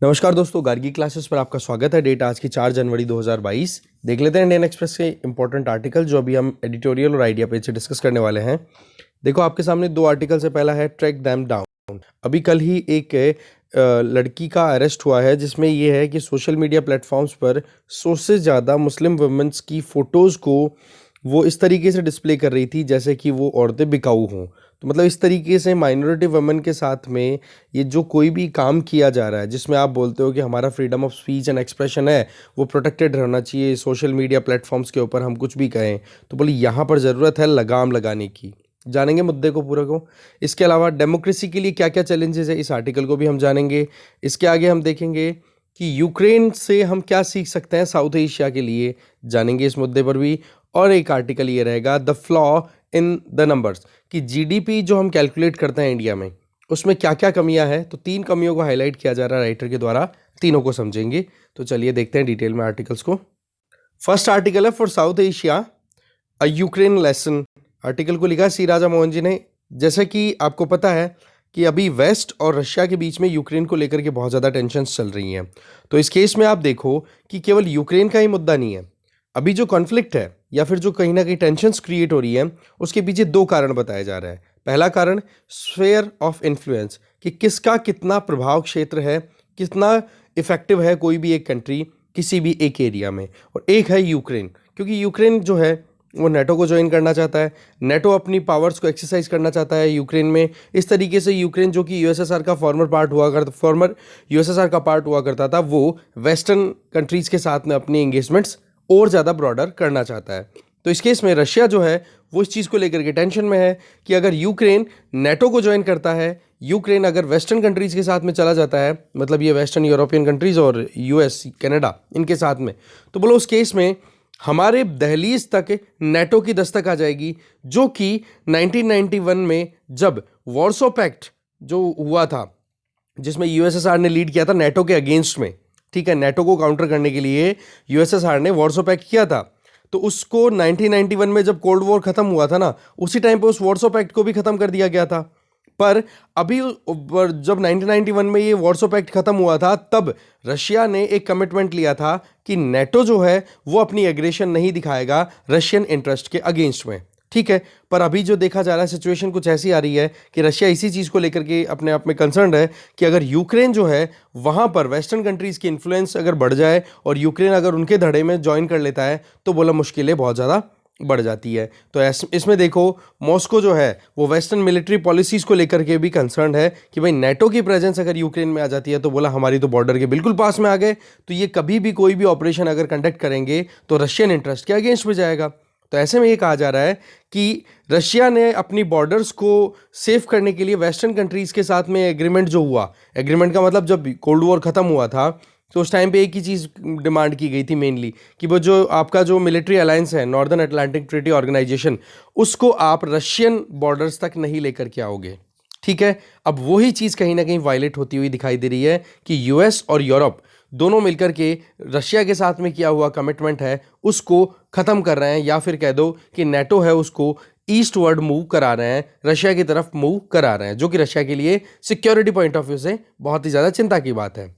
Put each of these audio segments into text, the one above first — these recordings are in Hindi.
नमस्कार दोस्तों, गार्गी क्लासेस पर आपका स्वागत है। डेट आज की 4 जनवरी 2022। देख लेते हैं इंडियन एक्सप्रेस के इंपॉर्टेंट आर्टिकल जो अभी हम एडिटोरियल और आइडिया पेज से डिस्कस करने वाले हैं। देखो आपके सामने दो आर्टिकल से पहला है ट्रैक दैम डाउन। अभी कल ही एक लड़की का अरेस्ट हुआ है जिसमें ये है कि सोशल मीडिया प्लेटफॉर्म्स पर 100 से ज़्यादा मुस्लिम वुमेन्स की फ़ोटोज़ को वो इस तरीके से डिस्प्ले कर रही थी जैसे कि वो औरतें बिकाऊ हों। तो मतलब इस तरीके से माइनॉरिटी वुमेन के साथ में ये जो कोई भी काम किया जा रहा है जिसमें आप बोलते हो कि हमारा freedom of speech and expression है वो प्रोटेक्टेड रहना चाहिए, सोशल मीडिया प्लेटफॉर्म्स के ऊपर हम कुछ भी कहें, तो बोले यहाँ पर ज़रूरत है लगाम लगाने की। जानेंगे मुद्दे को पूरा को। इसके अलावा डेमोक्रेसी के लिए क्या क्या चैलेंजेस है, इस आर्टिकल को भी हम जानेंगे। इसके आगे हम देखेंगे कि यूक्रेन से हम क्या सीख सकते हैं साउथ एशिया के लिए, जानेंगे इस मुद्दे पर भी। और एक आर्टिकल ये रहेगा the flaw in the numbers, कि जीडीपी जो हम कैलकुलेट करते हैं इंडिया में उसमें क्या क्या कमियां हैं। तो 3 कमियों को हाईलाइट किया जा रहा है राइटर के द्वारा, तीनों को समझेंगे। तो चलिए देखते हैं डिटेल में आर्टिकल्स को। फर्स्ट आर्टिकल है for south Asia a Ukraine lesson. Article को लिखा सी राजा मोहन जी ने। जैसे कि आपको पता है कि अभी वेस्ट और रशिया के बीच में यूक्रेन को लेकर के बहुत ज़्यादा टेंशन्स चल रही हैं। तो इस केस में आप देखो कि केवल यूक्रेन का ही मुद्दा नहीं है। अभी जो कॉन्फ्लिक्ट है या फिर जो कहीं ना कहीं टेंशन्स क्रिएट हो रही है उसके पीछे 2 कारण बताया जा रहा है। पहला कारण स्फेयर ऑफ इन्फ्लुएंस, कि किसका कितना प्रभाव क्षेत्र है, कितना इफेक्टिव है कोई भी एक कंट्री किसी भी एक एरिया में। और एक है यूक्रेन, क्योंकि यूक्रेन जो है वो नेटो को ज्वाइन करना चाहता है, नेटो अपनी पावर्स को एक्सरसाइज करना चाहता है यूक्रेन में। इस तरीके से यूक्रेन जो कि यूएसएसआर का फॉर्मर यूएसएसआर का पार्ट हुआ करता था, वो वेस्टर्न कंट्रीज़ के साथ में अपनी एंगेजमेंट्स और ज़्यादा ब्रॉडर करना चाहता है। तो इस केस में रशिया जो है वो इस चीज़ को लेकर के टेंशन में है कि अगर यूक्रेन नेटो को ज्वाइन करता है, यूक्रेन अगर वेस्टर्न कंट्रीज़ के साथ में चला जाता है, मतलब ये वेस्टर्न यूरोपियन कंट्रीज़ और यूएस कनाडा इनके साथ में, तो बोलो उस केस में हमारे दहलीज तक नेटो की दस्तक आ जाएगी, जो कि 1991 में जब वॉर्सो पैक्ट जो हुआ था जिसमें यूएसएसआर ने लीड किया था नेटो के अगेंस्ट में, ठीक है, नेटो को काउंटर करने के लिए यूएसएसआर ने वॉर्सो पैक्ट किया था। तो उसको 1991 में जब कोल्ड वॉर खत्म हुआ था ना, उसी टाइम पे उस वॉर्सो पैक्ट को भी खत्म कर दिया गया था। पर अभी जब 1991 में ये वॉर्सो पैक्ट खत्म हुआ था, तब रशिया ने एक कमिटमेंट लिया था कि नेटो जो है वो अपनी एग्रेशन नहीं दिखाएगा रशियन इंटरेस्ट के अगेंस्ट में, ठीक है। पर अभी जो देखा जा रहा है सिचुएशन कुछ ऐसी आ रही है कि रशिया इसी चीज़ को लेकर के अपने आप में कंसर्न है कि अगर यूक्रेन जो है वहाँ पर वेस्टर्न कंट्रीज़ की इन्फ्लुएंस अगर बढ़ जाए और यूक्रेन अगर उनके धड़े में ज्वाइन कर लेता है तो बोला मुश्किलें बहुत ज़्यादा बढ़ जाती है। तो इसमें देखो मॉस्को जो है वो वेस्टर्न मिलिट्री पॉलिसीज़ को लेकर के भी कंसर्न है कि भाई नेटो की प्रेजेंस अगर यूक्रेन में आ जाती है तो बोला हमारी तो बॉर्डर के बिल्कुल पास में आ गए, तो ये कभी भी कोई भी ऑपरेशन अगर कंडक्ट करेंगे तो रशियन इंटरेस्ट के अगेंस्ट में जाएगा। तो ऐसे में ये कहा जा रहा है कि रशिया ने अपनी बॉर्डर्स को सेफ करने के लिए वेस्टर्न कंट्रीज़ के साथ में एग्रीमेंट जो हुआ, एग्रीमेंट का मतलब जब कोल्ड वॉर ख़त्म हुआ था तो उस टाइम पे एक ही चीज़ डिमांड की गई थी मेनली, कि वो जो आपका जो मिलिट्री अलायंस है नॉर्दर्न अटलांटिक ट्रीटी ऑर्गेनाइजेशन, उसको आप रशियन बॉर्डर्स तक नहीं लेकर के आओगे, ठीक है। अब वही चीज़ कहीं ना कहीं वायलेट होती हुई दिखाई दे रही है कि यूएस और यूरोप दोनों मिलकर के रशिया के साथ में किया हुआ कमिटमेंट है उसको ख़त्म कर रहे हैं, या फिर कह दो कि नेटो है उसको ईस्टवर्ड मूव करा रहे हैं, रशिया की तरफ मूव करा रहे हैं, जो कि रशिया के लिए सिक्योरिटी पॉइंट ऑफ व्यू से बहुत ही ज़्यादा चिंता की बात है।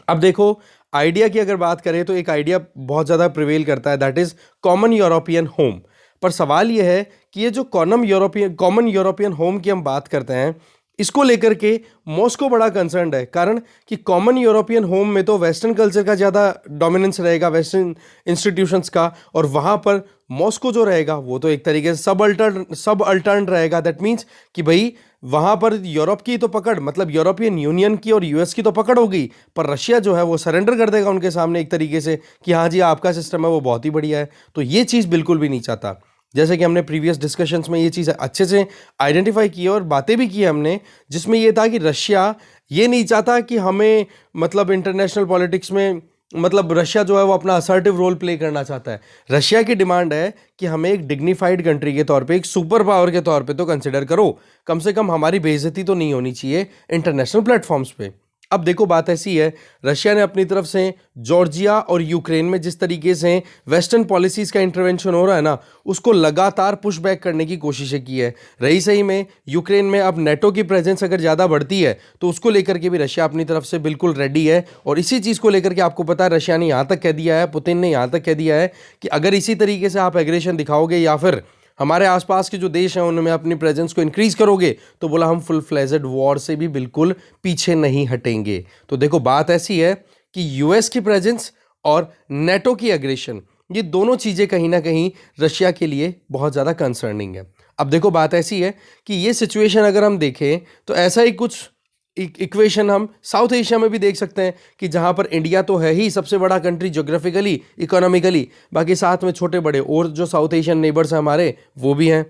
अब देखो आइडिया की अगर बात करें तो एक आइडिया बहुत ज़्यादा प्रिवेल करता है, that is common European home. पर सवाल यह है कि ये जो कॉमन यूरोपियन होम की हम बात करते हैं, इसको लेकर के मॉस्को बड़ा कंसर्न है। कारण कि कॉमन यूरोपियन होम में तो वेस्टर्न कल्चर का ज़्यादा डोमिनेंस रहेगा, वेस्टर्न इंस्टीट्यूशंस का, और वहाँ पर मॉस्को जो रहेगा वो तो एक तरीके से सब अल्टर्न रहेगा। दैट मीन्स कि भाई वहाँ पर यूरोप की तो पकड़, मतलब यूरोपियन यूनियन की और यूएस की तो पकड़ होगी, पर रशिया जो है वो सरेंडर कर देगा उनके सामने एक तरीके से कि हाँ जी आपका सिस्टम है वो बहुत ही बढ़िया है। तो ये चीज़ बिल्कुल भी नहीं चाहता। जैसे कि हमने प्रीवियस डिस्कशंस में ये चीज़ अच्छे से आइडेंटिफाई की और बातें भी की हमने, जिसमें ये था कि रशिया ये नहीं चाहता कि हमें, मतलब इंटरनेशनल पॉलिटिक्स में, मतलब रशिया जो है वो अपना असर्टिव रोल प्ले करना चाहता है। रशिया की डिमांड है कि हमें एक डिग्निफाइड कंट्री के तौर पे, एक सुपर पावर के तौर पे तो कंसिडर करो, कम से कम हमारी बेइज्जती तो नहीं होनी चाहिए इंटरनेशनल प्लेटफॉर्म्स पे। अब देखो बात ऐसी है, रशिया ने अपनी तरफ से जॉर्जिया और यूक्रेन में जिस तरीके से वेस्टर्न पॉलिसीज का इंटरवेंशन हो रहा है ना, उसको लगातार पुश बैक करने की कोशिशें की है। रही सही में यूक्रेन में अब नेटो की प्रेजेंस अगर ज़्यादा बढ़ती है तो उसको लेकर के भी रशिया अपनी तरफ से बिल्कुल रेडी है। और इसी चीज़ को लेकर के आपको पता है, रशिया ने यहाँ तक कह दिया है, पुतिन ने यहाँ तक कह दिया है कि अगर इसी तरीके से आप एग्रेशन दिखाओगे या फिर हमारे आसपास के जो देश हैं उनमें अपनी प्रेजेंस को इंक्रीज करोगे, तो बोला हम फुल फ्लेजेड वॉर से भी बिल्कुल पीछे नहीं हटेंगे। तो देखो बात ऐसी है कि यूएस की प्रेजेंस और नेटो की एग्रेशन, ये दोनों चीजें कहीं ना कहीं रशिया के लिए बहुत ज्यादा कंसर्निंग है। अब देखो बात ऐसी है कि ये सिचुएशन अगर हम देखें तो ऐसा ही कुछ इक्वेशन हम साउथ एशिया में भी देख सकते हैं कि जहां पर इंडिया तो है ही सबसे बड़ा कंट्री ज्योग्राफिकली, इकोनॉमिकली, बाकी साथ में छोटे बड़े और जो साउथ एशियन नेबर्स हैं हमारे वो भी हैं।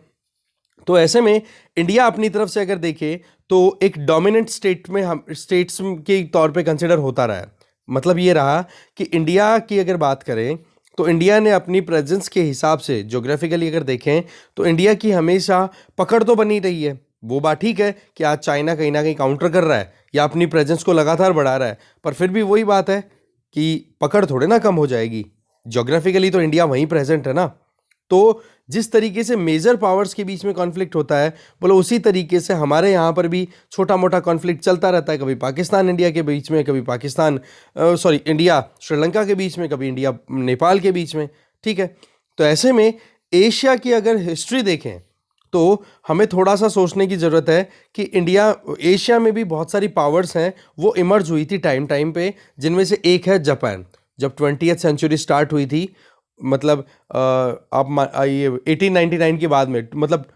तो ऐसे में इंडिया अपनी तरफ से अगर देखे तो एक डोमिनेंट स्टेट में हम स्टेट्स के तौर पे कंसिडर होता रहा है। मतलब ये रहा कि इंडिया की अगर बात करें तो इंडिया ने अपनी प्रेजेंस के हिसाब से ज्योग्राफिकली अगर देखें तो इंडिया की हमेशा पकड़ तो बनी रही है। वो बात ठीक है कि आज चाइना कहीं ना कहीं काउंटर कर रहा है या अपनी प्रेजेंस को लगातार बढ़ा रहा है, पर फिर भी वही बात है कि पकड़ थोड़े ना कम हो जाएगी। ज्योग्राफिकली तो इंडिया वहीं प्रेजेंट है ना। तो जिस तरीके से मेजर पावर्स के बीच में कॉन्फ्लिक्ट होता है, बोलो उसी तरीके से हमारे यहाँ पर भी छोटा मोटा कॉन्फ्लिक्ट चलता रहता है। कभी पाकिस्तान इंडिया के बीच में, कभी पाकिस्तान इंडिया श्रीलंका के बीच में, कभी इंडिया नेपाल के बीच में। ठीक है, तो ऐसे में एशिया की अगर हिस्ट्री देखें तो हमें थोड़ा सा सोचने की ज़रूरत है कि इंडिया एशिया में भी बहुत सारी पावर्स हैं वो इमर्ज हुई थी टाइम टाइम पे, जिनमें से एक है जापान। जब 20th सेंचुरी स्टार्ट हुई थी, मतलब ये 1899 के बाद में, मतलब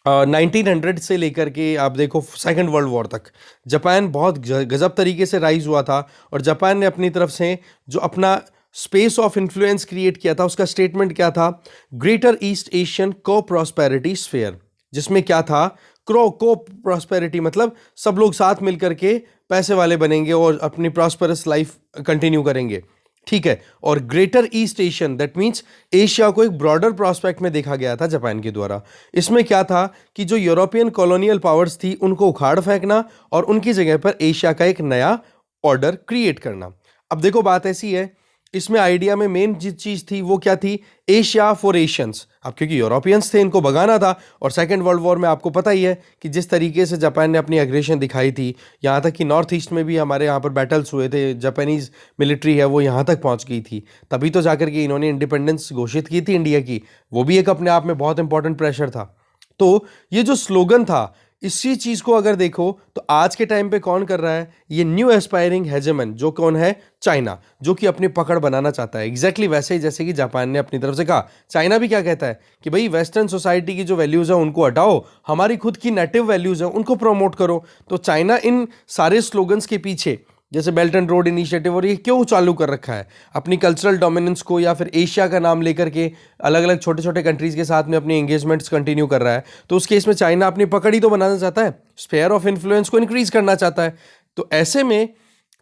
1900 से लेकर के आप देखो सेकेंड वर्ल्ड वॉर तक जापान बहुत गजब तरीके से राइज हुआ था। और जापान ने अपनी तरफ से जो अपना स्पेस ऑफ इन्फ्लुएंस क्रिएट किया था, उसका स्टेटमेंट क्या था? ग्रेटर ईस्ट एशियन को प्रॉस्पेरिटी स्फीयर, जिसमें क्या था? को प्रॉस्पेरिटी मतलब सब लोग साथ मिलकर के पैसे वाले बनेंगे और अपनी प्रॉस्पेरस लाइफ कंटिन्यू करेंगे। ठीक है, और greater east Asian that means Asia को एक ब्रॉडर प्रोस्पेक्ट में देखा गया था जापान के द्वारा। इसमें क्या था कि जो यूरोपियन कॉलोनियल पावर्स थी उनको उखाड़ फेंकना और उनकी जगह पर एशिया का एक नया ऑर्डर क्रिएट करना। अब देखो बात ऐसी है, इसमें आइडिया में मेन जिस चीज थी वो क्या थी? Asia for Asians. अब क्योंकि यूरोपियंस थे, इनको भगाना था। और सेकेंड वर्ल्ड वॉर में आपको पता ही है कि जिस तरीके से जापान ने अपनी एग्रेशन दिखाई थी, यहाँ तक कि नॉर्थ ईस्ट में भी हमारे यहाँ पर बैटल्स हुए थे, जापानीज मिलिट्री है वो यहाँ तक पहुँच गई थी, तभी तो जाकर के इन्होंने इंडिपेंडेंस घोषित की थी इंडिया की। वो भी एक अपने आप में बहुत इंपॉर्टेंट प्रेशर था। तो ये जो स्लोगन था, इसी चीज को अगर देखो तो आज के टाइम पे कौन कर रहा है? ये न्यू एस्पायरिंग हेजेमन, जो कौन है? चाइना, जो कि अपनी पकड़ बनाना चाहता है। एग्जैक्टली वैसे ही जैसे कि जापान ने अपनी तरफ से कहा, चाइना भी क्या कहता है कि भाई वेस्टर्न सोसाइटी की जो वैल्यूज है उनको हटाओ, हमारी खुद की नेटिव वैल्यूज है उनको प्रमोट करो। तो चाइना इन सारे स्लोगन्स के पीछे, जैसे बेल्ट एंड रोड इनिशिएटिव, और ये क्यों चालू कर रखा है? अपनी कल्चरल डोमिनेंस को या फिर एशिया का नाम लेकर के अलग अलग छोटे छोटे कंट्रीज के साथ में अपनी एंगेजमेंट्स कंटिन्यू कर रहा है। तो उस केस में चाइना अपनी पकड़ ही तो बनाना चाहता है, स्फेयर ऑफ इन्फ्लुएंस को इंक्रीज करना चाहता है। तो ऐसे में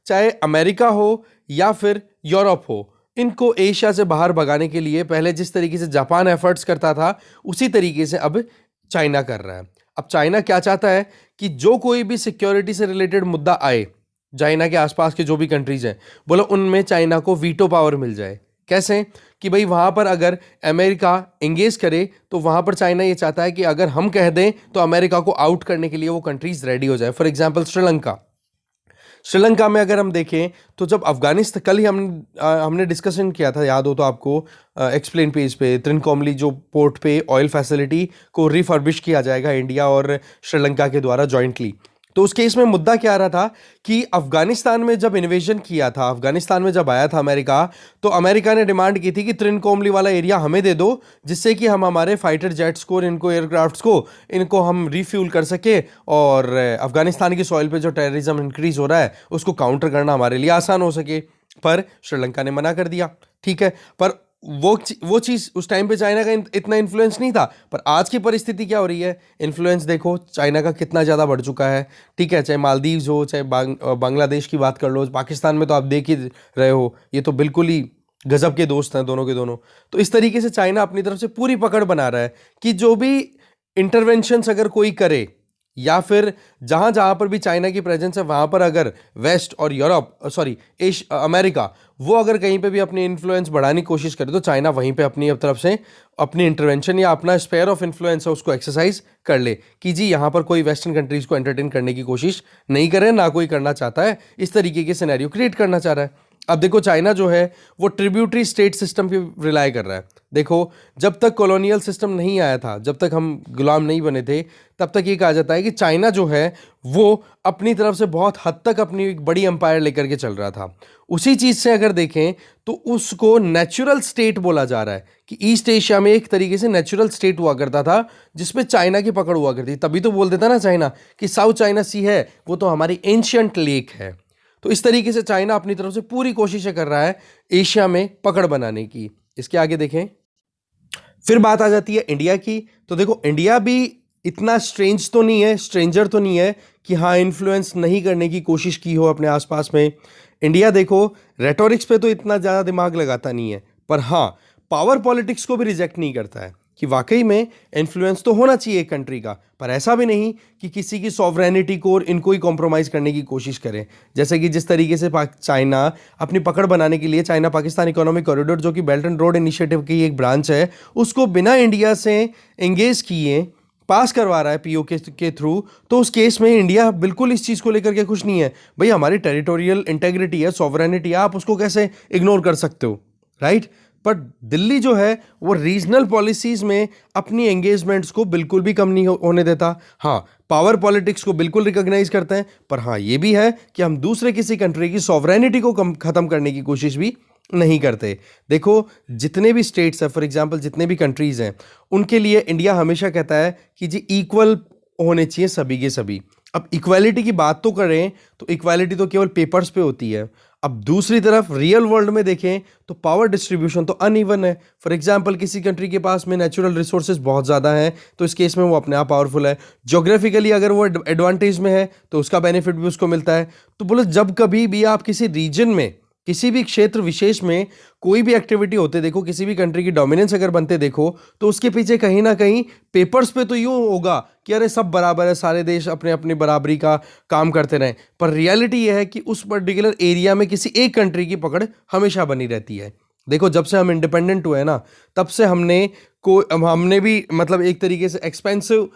चाहे अमेरिका हो या फिर यूरोप हो, इनको एशिया से बाहर भगाने के लिए पहले जिस तरीके से जापान एफर्ट्स करता था, उसी तरीके से अब चाइना कर रहा है। अब चाइना क्या चाहता है कि जो कोई भी सिक्योरिटी से रिलेटेड मुद्दा आए, चाइना के आसपास के जो भी कंट्रीज हैं, बोलो उनमें चाइना को वीटो पावर मिल जाए। कैसे? कि भाई वहां पर अगर अमेरिका एंगेज करे तो वहां पर चाइना ये चाहता है कि अगर हम कह दें तो अमेरिका को आउट करने के लिए वो कंट्रीज रेडी हो जाए। फॉर एग्जांपल श्रीलंका में अगर हम देखें तो जब अफगानिस्तान, कल ही हमने डिस्कशन किया था, याद हो तो आपको, एक्सप्लेन पेज पे, त्रिनकोमली जो पोर्ट पे ऑयल फैसिलिटी को रिफर्बिश किया जाएगा इंडिया और श्रीलंका के द्वारा जॉइंटली। तो उस केस में मुद्दा क्या आ रहा था कि अफगानिस्तान में जब इन्वेजन किया था, अफगानिस्तान में जब आया था अमेरिका, तो अमेरिका ने डिमांड की थी कि त्रिनकोमली वाला एरिया हमें दे दो, जिससे कि हम हमारे फाइटर जेट्स को, इनको एयरक्राफ्ट्स को, इनको हम रिफ्यूल कर सके और अफगानिस्तान की सॉइल पे जो टेररिज्म इंक्रीज हो रहा है उसको काउंटर करना हमारे लिए आसान हो सके। पर श्रीलंका ने मना कर दिया। ठीक है, पर वो चीज़ उस टाइम पे चाइना का इतना इन्फ्लुएंस नहीं था। पर आज की परिस्थिति क्या हो रही है? इन्फ्लुएंस देखो चाइना का कितना ज़्यादा बढ़ चुका है। ठीक है, चाहे मालदीव्स हो, चाहे बांग्लादेश की बात कर लो, पाकिस्तान में तो आप देख ही रहे हो, ये तो बिल्कुल ही गजब के दोस्त हैं दोनों के दोनों। तो इस तरीके से चाइना अपनी तरफ से पूरी पकड़ बना रहा है कि जो भी इंटरवेंशंस अगर कोई करे या फिर जहां जहां पर भी चाइना की प्रेजेंस है वहां पर अगर वेस्ट और यूरोप सॉरी अमेरिका वो अगर कहीं पे भी अपनी इन्फ्लुएंस बढ़ाने की कोशिश करे तो चाइना वहीं पे अपनी तरफ से अपनी इंटरवेंशन या अपना स्पेयर ऑफ इन्फ्लुएंस है उसको एक्सरसाइज कर ले कि जी यहाँ पर कोई वेस्टर्न कंट्रीज को एंटरटेन करने की कोशिश नहीं करे, ना कोई करना चाहता है, इस तरीके के सिनेरियो क्रिएट करना चाह रहा है। अब देखो चाइना जो है वो ट्रिब्यूटरी स्टेट सिस्टम पे रिलाई कर रहा है। देखो जब तक कॉलोनियल सिस्टम नहीं आया था, जब तक हम गुलाम नहीं बने थे, तब तक ये कहा जाता है कि चाइना जो है वो अपनी तरफ से बहुत हद तक अपनी एक बड़ी एम्पायर लेकर के चल रहा था। उसी चीज से अगर देखें तो उसको नेचुरल स्टेट बोला जा रहा है कि ईस्ट एशिया में एक तरीके से नेचुरल स्टेट हुआ करता था जिसमें चाइना की पकड़ हुआ करती, तभी तो बोल देता ना चाइना कि साउथ चाइना सी है वो तो हमारी एंशियंट लेक है। तो इस तरीके से चाइना अपनी तरफ से पूरी कोशिशें कर रहा है एशिया में पकड़ बनाने की। इसके आगे देखें, फिर बात आ जाती है इंडिया की। तो देखो इंडिया भी इतना स्ट्रेंज तो नहीं है, स्ट्रेंजर तो नहीं है कि हाँ इन्फ्लुएंस नहीं करने की कोशिश की हो अपने आसपास में। इंडिया देखो रेटोरिक्स पे तो इतना ज़्यादा दिमाग लगाता नहीं है, पर हाँ पावर पॉलिटिक्स को भी रिजेक्ट नहीं करता है कि वाकई में इन्फ्लुएंस तो होना चाहिए एक कंट्री का, पर ऐसा भी नहीं कि किसी की सॉवरेनिटी को और इनको ही कॉम्प्रोमाइज़ करने की कोशिश करें। जैसे कि जिस तरीके से चाइना अपनी पकड़ बनाने के लिए चाइना पाकिस्तान इकोनॉमिक कॉरिडोर जो कि बेल्ट एंड रोड इनिशिएटिव की एक ब्रांच है उसको बिना इंडिया से एंगेज किए पास करवा रहा है पीओ के थ्रू, तो उस केस में इंडिया बिल्कुल इस चीज़ को लेकर के खुश नहीं है। भाई हमारी टेरिटोरियल इंटेग्रिटी है, सॉवरेनिटी है, आप उसको कैसे इग्नोर कर सकते हो, राइट? पर दिल्ली जो है वो रीजनल पॉलिसीज में अपनी एंगेजमेंट्स को बिल्कुल भी कम नहीं होने देता। हाँ पावर पॉलिटिक्स को बिल्कुल रिकॉग्नाइज करते हैं, पर हाँ ये भी है कि हम दूसरे किसी कंट्री की सॉवरेनिटी को खत्म करने की कोशिश भी नहीं करते। देखो जितने भी स्टेट्स हैं, फॉर एग्जांपल जितने भी कंट्रीज हैं, उनके लिए इंडिया हमेशा कहता है कि जी इक्वल होने चाहिए सभी के सभी। अब इक्वालिटी की बात तो करें तो इक्वालिटी तो केवल पेपर्स पे होती है। अब दूसरी तरफ रियल वर्ल्ड में देखें तो पावर डिस्ट्रीब्यूशन तो अनइवन है। फॉर एग्जांपल किसी कंट्री के पास में नेचुरल रिसोर्सेज बहुत ज़्यादा हैं तो इस केस में वो अपने आप पावरफुल है। ज्योग्राफिकली अगर वो एडवांटेज में है तो उसका बेनिफिट भी उसको मिलता है। तो बोलो जब कभी भी आप किसी रीजन में किसी भी क्षेत्र विशेष में कोई भी एक्टिविटी होते देखो, किसी भी कंट्री की डोमिनेंस अगर बनते देखो, तो उसके पीछे कहीं ना कहीं पेपर्स पे तो यूं होगा कि अरे सब बराबर है, सारे देश अपने अपनी बराबरी का काम करते रहें, पर रियलिटी यह है कि उस पर्टिकुलर एरिया में किसी एक कंट्री की पकड़ हमेशा बनी रहती है। देखो जब से हम इंडिपेंडेंट हुए ना तब से हमने भी मतलब एक तरीके से एक्सपेंसिव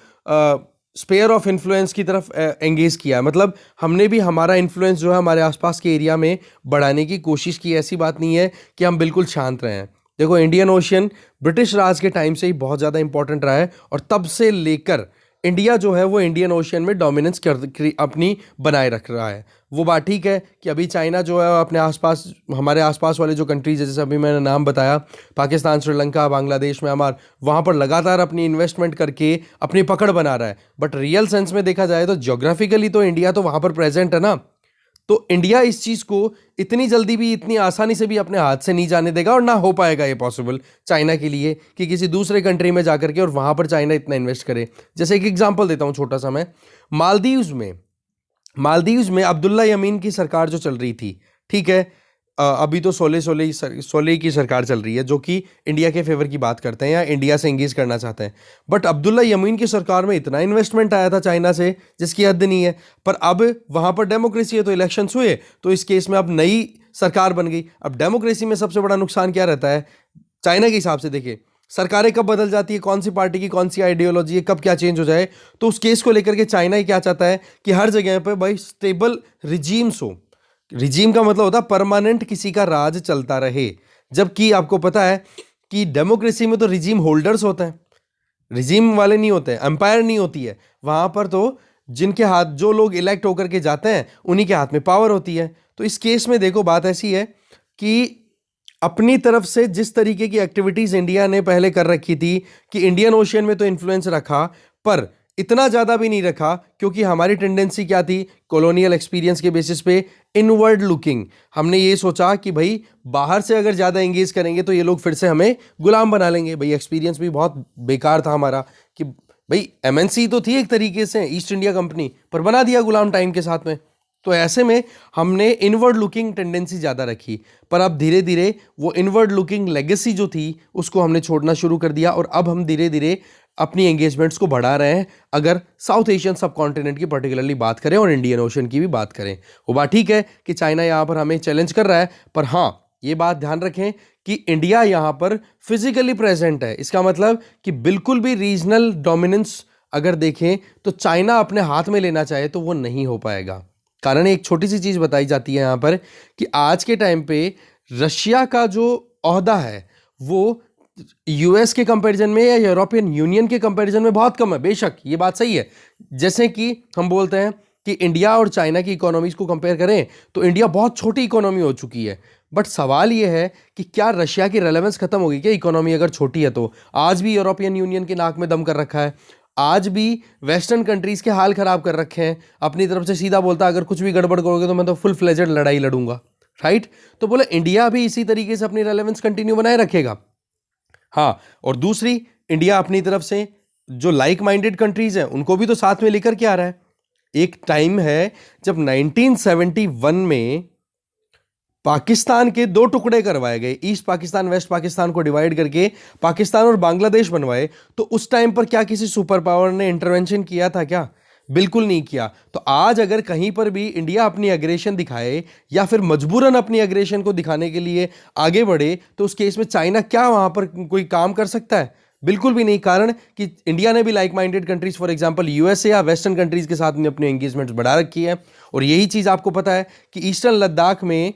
स्पेयर ऑफ इन्फ्लुएंस की तरफ एंगेज किया। मतलब हमने भी हमारा इन्फ्लुएंस जो है हमारे आसपास के एरिया में बढ़ाने की कोशिश की। ऐसी बात नहीं है कि हम बिल्कुल शांत रहे हैं। देखो इंडियन ओशियन ब्रिटिश राज के टाइम से ही बहुत ज़्यादा इंपॉर्टेंट रहा है और तब से लेकर इंडिया जो है वो इंडियन ओशियन में डोमिनेंस अपनी बनाए रख रहा है। वो बात ठीक है कि अभी चाइना जो है अपने आसपास हमारे आसपास वाले जो कंट्रीज है, जैसे अभी मैंने नाम बताया पाकिस्तान, श्रीलंका, बांग्लादेश, म्यांमार, वहाँ पर लगातार अपनी इन्वेस्टमेंट करके अपनी पकड़ बना रहा है। बट रियल सेंस में देखा जाए तो ज्योग्राफिकली तो इंडिया तो वहाँ पर प्रेजेंट है ना। तो इंडिया इस चीज़ को इतनी जल्दी भी इतनी आसानी से भी अपने हाथ से नहीं जाने देगा और ना हो पाएगा ये पॉसिबल चाइना के लिए कि किसी दूसरे कंट्री में जाकर के और वहाँ पर चाइना इतना इन्वेस्ट करे। जैसे एक एग्जांपल देता हूँ छोटा सा मैं, मालदीव्स में अब्दुल्ला यमीन की सरकार जो चल रही थी, ठीक है, अभी तो सोले की सरकार चल रही है जो कि इंडिया के फेवर की बात करते हैं या इंडिया से एंगेज करना चाहते हैं। बट अब्दुल्ला यमीन की सरकार में इतना इन्वेस्टमेंट आया था चाइना से जिसकी हद नहीं है। पर अब वहाँ पर डेमोक्रेसी है तो इलेक्शंस हुए तो इस केस में अब नई सरकार बन गई। अब डेमोक्रेसी में सबसे बड़ा नुकसान क्या रहता है चाइना के हिसाब से? देखिए सरकारें कब बदल जाती है, कौन सी पार्टी की कौन सी आइडियोलॉजी है, कब क्या चेंज हो जाए। तो उस केस को लेकर के चाइना ही क्या चाहता है कि हर जगह पे भाई स्टेबल रिजीम्स हो। रिजीम का मतलब होता है परमानेंट किसी का राज चलता रहे, जबकि आपको पता है कि डेमोक्रेसी में तो रिजीम होल्डर्स होते हैं, रिजीम वाले नहीं होते, एम्पायर नहीं होती है वहां पर। तो जिनके हाथ जो लोग इलेक्ट होकर के जाते हैं उन्हीं के हाथ में पावर होती है। तो इस केस में देखो बात ऐसी है कि अपनी तरफ से जिस तरीके की एक्टिविटीज इंडिया ने पहले कर रखी थी कि इंडियन ओशियन में तो इन्फ्लुएंस रखा, पर इतना ज़्यादा भी नहीं रखा क्योंकि हमारी टेंडेंसी क्या थी कॉलोनियल एक्सपीरियंस के बेसिस पे इनवर्ड लुकिंग। हमने ये सोचा कि भाई बाहर से अगर ज़्यादा एंगेज करेंगे तो ये लोग फिर से हमें गुलाम बना लेंगे। भाई एक्सपीरियंस भी बहुत बेकार था हमारा कि भाई एमएनसी तो थी एक तरीके से ईस्ट इंडिया कंपनी, पर बना दिया गुलाम टाइम के साथ में। तो ऐसे में हमने इनवर्ड लुकिंग टेंडेंसी ज़्यादा रखी, पर अब धीरे धीरे वो इनवर्ड लुकिंग लेगेसी जो थी उसको हमने छोड़ना शुरू कर दिया और अब हम धीरे धीरे अपनी एंगेजमेंट्स को बढ़ा रहे हैं। अगर साउथ एशियन सब कॉन्टिनेंट की पर्टिकुलरली बात करें और इंडियन ओशन की भी बात करें, वो बात ठीक है कि चाइना यहाँ पर हमें चैलेंज कर रहा है, पर हाँ ये बात ध्यान रखें कि इंडिया यहाँ पर फिजिकली प्रेजेंट है। इसका मतलब कि बिल्कुल भी रीजनल डोमिनेंस अगर देखें तो चाइना अपने हाथ में लेना चाहे तो वो नहीं हो पाएगा। कारण एक छोटी सी चीज बताई जाती है यहाँ पर कि आज के टाइम पे रशिया का जो ओहदा है वो यूएस के कंपैरिजन में या यूरोपियन यूनियन के कंपैरिजन में बहुत कम है। बेशक ये बात सही है, जैसे कि हम बोलते हैं कि इंडिया और चाइना की इकोनॉमीज को कंपेयर करें तो इंडिया बहुत छोटी इकोनॉमी हो चुकी है, बट सवाल ये है कि क्या रशिया की रेलेवेंस खत्म होगी क्या इकोनॉमी अगर छोटी है तो? आज भी यूरोपियन यूनियन के नाक में दम कर रखा है, आज भी वेस्टर्न कंट्रीज के हाल खराब कर रखे हैं, अपनी तरफ से सीधा बोलता अगर कुछ भी गड़बड़ करोगे तो मैं तो फुल फ्लेजेड लड़ाई लड़ूंगा, राइट? तो बोले इंडिया भी इसी तरीके से अपनी रेलेवेंस कंटिन्यू बनाए रखेगा। हाँ, और दूसरी इंडिया अपनी तरफ से जो लाइक माइंडेड कंट्रीज हैं उनको भी तो साथ में लेकर के आ रहा है। एक टाइम है जब 1971 में पाकिस्तान के दो टुकड़े करवाए गए, ईस्ट पाकिस्तान वेस्ट पाकिस्तान को डिवाइड करके पाकिस्तान और बांग्लादेश बनवाए, तो उस टाइम पर क्या किसी सुपर पावर ने इंटरवेंशन किया था क्या? बिल्कुल नहीं किया। तो आज अगर कहीं पर भी इंडिया अपनी एग्रेशन दिखाए या फिर मजबूरन अपनी एग्रेशन को दिखाने के लिए आगे बढ़े तो उस केस में चाइना क्या वहां पर कोई काम कर सकता है? बिल्कुल भी नहीं। कारण कि इंडिया ने भी like minded countries for example USA या वेस्टर्न कंट्रीज के साथ में अपनी एंगेजमेंट्स बढ़ा रखी है। और यही चीज आपको पता है कि ईस्टर्न लद्दाख में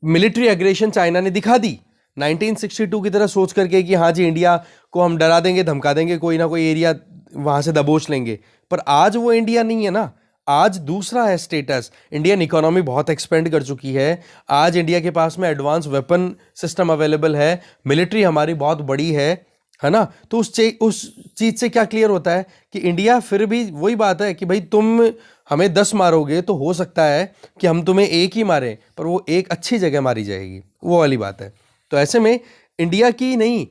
मिलिट्री एग्रेशन चाइना ने दिखा दी 1962 की तरह सोच करके कि हाँ जी इंडिया को हम डरा देंगे धमका देंगे, कोई ना कोई एरिया वहां से दबोच लेंगे। पर आज वो इंडिया नहीं है ना, आज दूसरा है स्टेटस। इंडियन इकोनॉमी बहुत एक्सपेंड कर चुकी है, आज इंडिया के पास में एडवांस वेपन सिस्टम अवेलेबल है, मिलिट्री हमारी बहुत बड़ी है ना? तो उस चीज से क्या क्लियर होता है कि इंडिया फिर भी वही बात है कि भाई तुम हमें 10 मारोगे तो हो सकता है कि हम तुम्हें एक ही मारें, पर वो एक अच्छी जगह मारी जाएगी, वो वाली बात है। तो ऐसे में इंडिया की नहीं,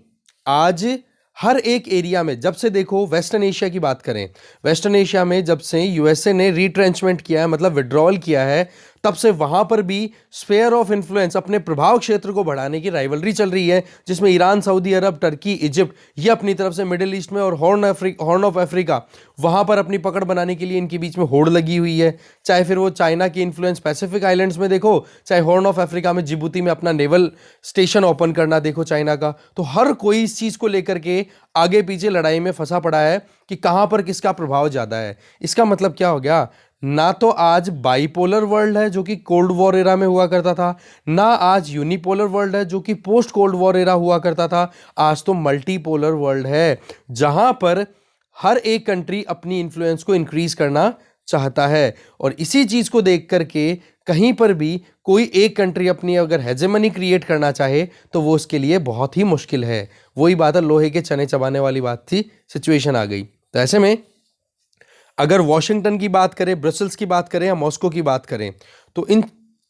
आज हर एक एरिया में जब से देखो, वेस्टर्न एशिया की बात करें, वेस्टर्न एशिया में जब से यूएसए ने रिट्रेंचमेंट किया है मतलब विड्रॉल किया है, तब से वहां पर भी स्फेयर ऑफ इन्फ्लुएंस अपने प्रभाव क्षेत्र को बढ़ाने की राइवलरी चल रही है, जिसमें ईरान, सऊदी अरब, टर्की, इजिप्ट ये अपनी तरफ से मिडिल ईस्ट में और हॉर्न ऑफ अफ्रीका वहां पर अपनी पकड़ बनाने के लिए इनके बीच में होड़ लगी हुई है। चाहे फिर वो चाइना की इन्फ्लुएंस पैसिफिक आइलैंड्स में देखो, चाहे हॉर्न ऑफ अफ्रीका में जिबूती में अपना नेवल स्टेशन ओपन करना देखो चाइना का, तो हर कोई इस चीज को लेकर के आगे पीछे लड़ाई में फंसा पड़ा है कि कहां पर किसका प्रभाव ज्यादा है। इसका मतलब क्या हो गया? ना तो आज बाइपोलर वर्ल्ड है जो कि कोल्ड वॉर एरा में हुआ करता था, ना आज यूनिपोलर वर्ल्ड है जो कि पोस्ट कोल्ड वॉर एरा हुआ करता था, आज तो मल्टीपोलर वर्ल्ड है जहां पर हर एक कंट्री अपनी इन्फ्लुएंस को इंक्रीज करना चाहता है। और इसी चीज को देख करके कहीं पर भी कोई एक कंट्री अपनी अगर हेजेमनी क्रिएट करना चाहे तो वो उसके लिए बहुत ही मुश्किल है। वही बात है, लोहे के चने चबाने वाली बात थी, सिचुएशन आ गई। तो ऐसे में अगर वॉशिंगटन की बात करें, ब्रसल्स की बात करें या मॉस्को की बात करें, तो इन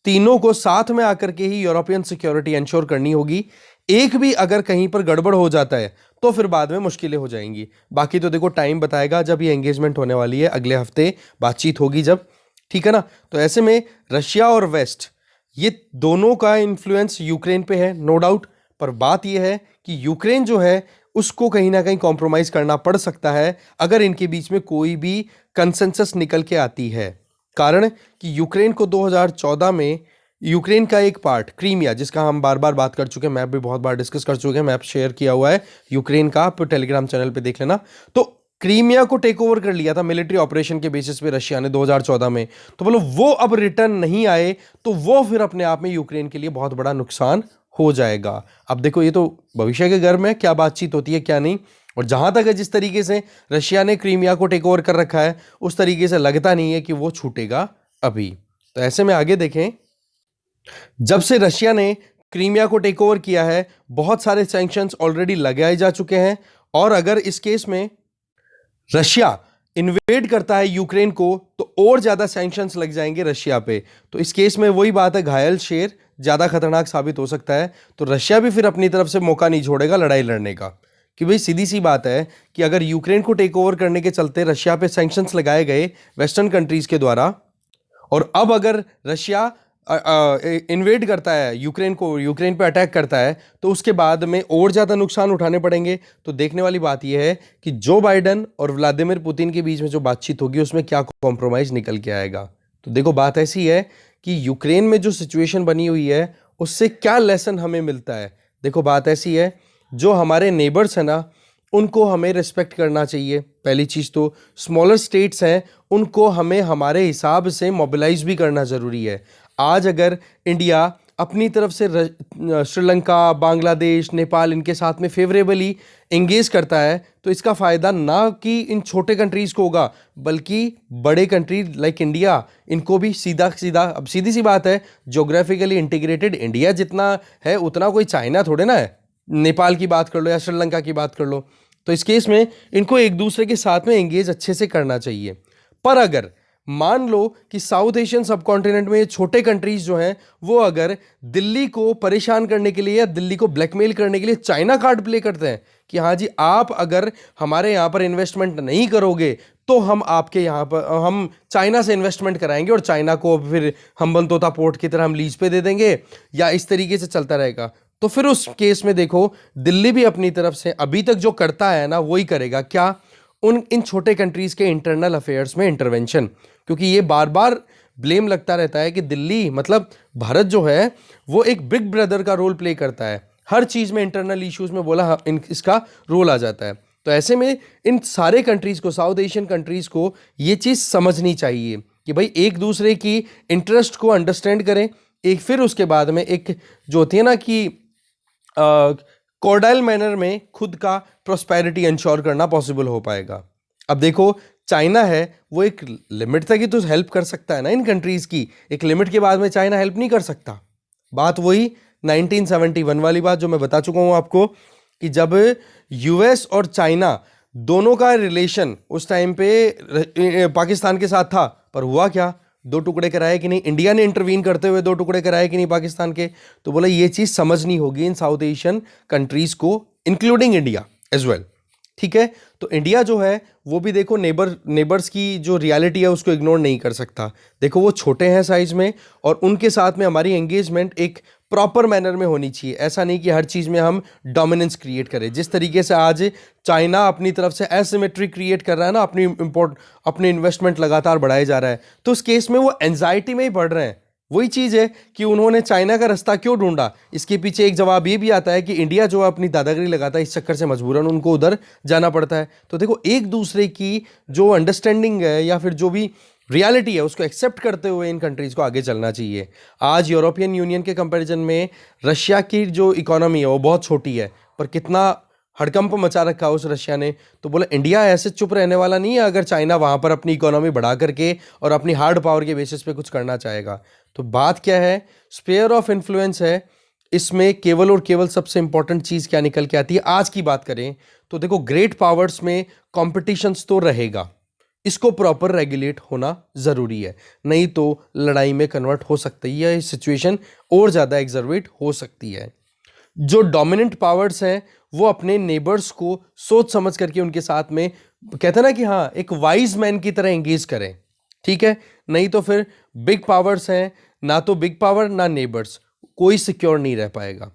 तीनों को साथ में आकर के ही यूरोपियन सिक्योरिटी इंश्योर करनी होगी। एक भी अगर कहीं पर गड़बड़ हो जाता है तो फिर बाद में मुश्किलें हो जाएंगी। बाकी तो देखो टाइम बताएगा, जब ये एंगेजमेंट होने वाली है अगले हफ्ते बातचीत होगी जब, ठीक है ना? तो ऐसे में रशिया और वेस्ट ये दोनों का इन्फ्लुएंस यूक्रेन पे है, नो डाउट। पर बात यह है कि यूक्रेन जो है उसको कहीं ना कहीं कॉम्प्रोमाइज करना पड़ सकता है अगर इनके बीच में कोई भी कंसेंसस निकल के आती है। कारण कि यूक्रेन को 2014 में यूक्रेन का एक पार्ट क्रीमिया, जिसका हम बार बार बात कर चुके हैं, मैप भी बहुत बार डिस्कस कर चुके हैं, मैप शेयर किया हुआ है यूक्रेन का, आप टेलीग्राम चैनल पे देख लेना। तो क्रीमिया को टेक ओवर कर लिया था मिलिट्री ऑपरेशन के बेसिस पे रशिया ने 2014 में। तो बोलो वो अब रिटर्न नहीं आए तो वो फिर अपने आप में यूक्रेन के लिए बहुत बड़ा नुकसान हो जाएगा। अब देखो ये तो भविष्य के घर में क्या बातचीत होती है क्या नहीं। और जहां तक है जिस तरीके से रशिया ने क्रीमिया को टेक ओवर कर रखा है उस तरीके से लगता नहीं है कि वो छूटेगा अभी। तो ऐसे में आगे देखें, जब से रशिया ने क्रीमिया को टेक ओवर किया है बहुत सारे सैंक्शंस ऑलरेडी लगाए जा चुके हैं। और अगर इस केस में रशिया इन्वेड करता है यूक्रेन को तो और ज्यादा सैंक्शंस लग जाएंगे रशिया पे। तो इस केस में वही बात है, घायल शेर ज्यादा खतरनाक साबित हो सकता है। तो रशिया भी फिर अपनी तरफ से मौका नहीं छोड़ेगा लड़ाई लड़ने का, कि भाई सीधी सी बात है कि अगर यूक्रेन को टेक ओवर करने के चलते रशिया पे सैंक्शंस लगाए गए वेस्टर्न कंट्रीज के द्वारा और अब अगर रशिया इन्वेड करता है यूक्रेन को, यूक्रेन पे अटैक करता है, तो उसके बाद में और ज़्यादा नुकसान उठाने पड़ेंगे। तो देखने वाली बात यह है कि जो बाइडन और व्लादिमीर पुतिन के बीच में जो बातचीत होगी उसमें क्या कॉम्प्रोमाइज़ निकल के आएगा। तो देखो बात ऐसी है कि यूक्रेन में जो सिचुएशन बनी हुई है उससे क्या लेसन हमें मिलता है। देखो बात ऐसी है, जो हमारे नेबर्स हैं ना उनको हमें रिस्पेक्ट करना चाहिए। पहली चीज़ तो स्मॉलर स्टेट्स हैं उनको हमें हमारे हिसाब से मोबिलाइज भी करना ज़रूरी है। आज अगर इंडिया अपनी तरफ से श्रीलंका, बांग्लादेश, नेपाल इनके साथ में फेवरेबली एंगेज करता है तो इसका फ़ायदा ना कि इन छोटे कंट्रीज़ को होगा बल्कि बड़े कंट्री लाइक इंडिया इनको भी सीधा सीधा। अब सीधी सी बात है, ज्योग्राफिकली इंटीग्रेटेड इंडिया जितना है उतना कोई चाइना थोड़े ना है। नेपाल की बात कर लो या श्रीलंका की बात कर लो, तो इस केस में इनको एक दूसरे के साथ में एंगेज अच्छे से करना चाहिए। पर अगर मान लो कि साउथ एशियन सब कॉन्टिनेंट में ये छोटे कंट्रीज जो हैं वो अगर दिल्ली को परेशान करने के लिए या दिल्ली को ब्लैकमेल करने के लिए चाइना कार्ड प्ले करते हैं कि हाँ जी आप अगर हमारे यहाँ पर इन्वेस्टमेंट नहीं करोगे तो हम आपके यहाँ पर हम चाइना से इन्वेस्टमेंट कराएंगे और चाइना को फिर हम्बन तोता पोर्ट की तरह हम लीज पे दे देंगे, या इस तरीके से चलता रहेगा, तो फिर उस केस में देखो दिल्ली भी अपनी तरफ से अभी तक जो करता है ना वही करेगा। क्या? इन छोटे कंट्रीज के इंटरनल अफेयर्स में इंटरवेंशन। क्योंकि ये बार बार ब्लेम लगता रहता है कि दिल्ली मतलब भारत जो है वो एक बिग ब्रदर का रोल प्ले करता है, हर चीज़ में इंटरनल इश्यूज में बोला इसका रोल आ जाता है। तो ऐसे में इन सारे कंट्रीज़ को, साउथ एशियन कंट्रीज़ को ये चीज़ समझनी चाहिए कि भाई एक दूसरे की इंटरेस्ट को अंडरस्टैंड करें। एक फिर उसके बाद में एक जो होती है ना कि कॉर्डाइल मैनर में खुद का प्रोस्पेरिटी इंश्योर करना पॉसिबल हो पाएगा। अब देखो चाइना है वो एक लिमिट तक ही तो हेल्प कर सकता है ना इन कंट्रीज़ की, एक लिमिट के बाद में चाइना हेल्प नहीं कर सकता। बात वही 1971 वाली बात जो मैं बता चुका हूँ आपको कि जब यूएस और चाइना दोनों का रिलेशन उस टाइम पे पाकिस्तान के साथ था, पर हुआ क्या, दो टुकड़े कराए कि नहीं, इंडिया ने इंटरवीन करते हुए दो टुकड़े कराए कि नहीं पाकिस्तान के। तो बोला ये चीज़ समझनी होगी इन साउथ एशियन कंट्रीज़ को इंक्लूडिंग इंडिया एज वेल। ठीक है, तो इंडिया जो है वो भी देखो नेबर्स की जो रियलिटी है उसको इग्नोर नहीं कर सकता। देखो वो छोटे हैं साइज में और उनके साथ में हमारी एंगेजमेंट एक प्रॉपर मैनर में होनी चाहिए। ऐसा नहीं कि हर चीज़ में हम डोमिनेंस क्रिएट करें। जिस तरीके से आज चाइना अपनी तरफ से एसिमेट्री क्रिएट कर रहा है ना, अपनी इन्वेस्टमेंट लगातार बढ़ाए जा रहा है, तो उस केस में वो एंजाइटी में ही पड़ रहे हैं। वही चीज़ है कि उन्होंने चाइना का रास्ता क्यों ढूंढा, इसके पीछे एक जवाब ये भी आता है कि इंडिया जो है अपनी दादागिरी लगाता है, इस चक्कर से मजबूरन उनको उधर जाना पड़ता है। तो देखो एक दूसरे की जो अंडरस्टैंडिंग है या फिर जो भी रियलिटी है उसको एक्सेप्ट करते हुए इन कंट्रीज़ को आगे चलना चाहिए। आज यूरोपियन यूनियन के कंपैरिजन में रशिया की जो इकोनॉमी है वो बहुत छोटी है, पर कितना हड़कंप मचा रखा उस रशिया ने। तो बोला इंडिया ऐसे चुप रहने वाला नहीं है अगर चाइना वहाँ पर अपनी इकोनॉमी बढ़ा करके और अपनी हार्ड पावर के बेसिस पे कुछ करना चाहेगा। तो बात क्या है, स्फीयर ऑफ इन्फ्लुएंस है, इसमें केवल और केवल सबसे इंपॉर्टेंट चीज़ क्या निकल के आती है आज की बात करें तो देखो ग्रेट पावर्स में कॉम्पिटिशन्स तो रहेगा, इसको प्रॉपर रेगुलेट होना ज़रूरी है, नहीं तो लड़ाई में कन्वर्ट हो सकती है, सिचुएशन और ज़्यादा एग्जर्वेट हो सकती है। जो डोमिनेंट पावर्स हैं वो अपने नेबर्स को सोच समझ करके उनके साथ में कहते हैं ना कि हाँ एक वाइज मैन की तरह एंगेज करें, ठीक है, नहीं तो फिर बिग पावर्स हैं, ना तो बिग पावर ना नेबर्स, कोई सिक्योर नहीं रह पाएगा।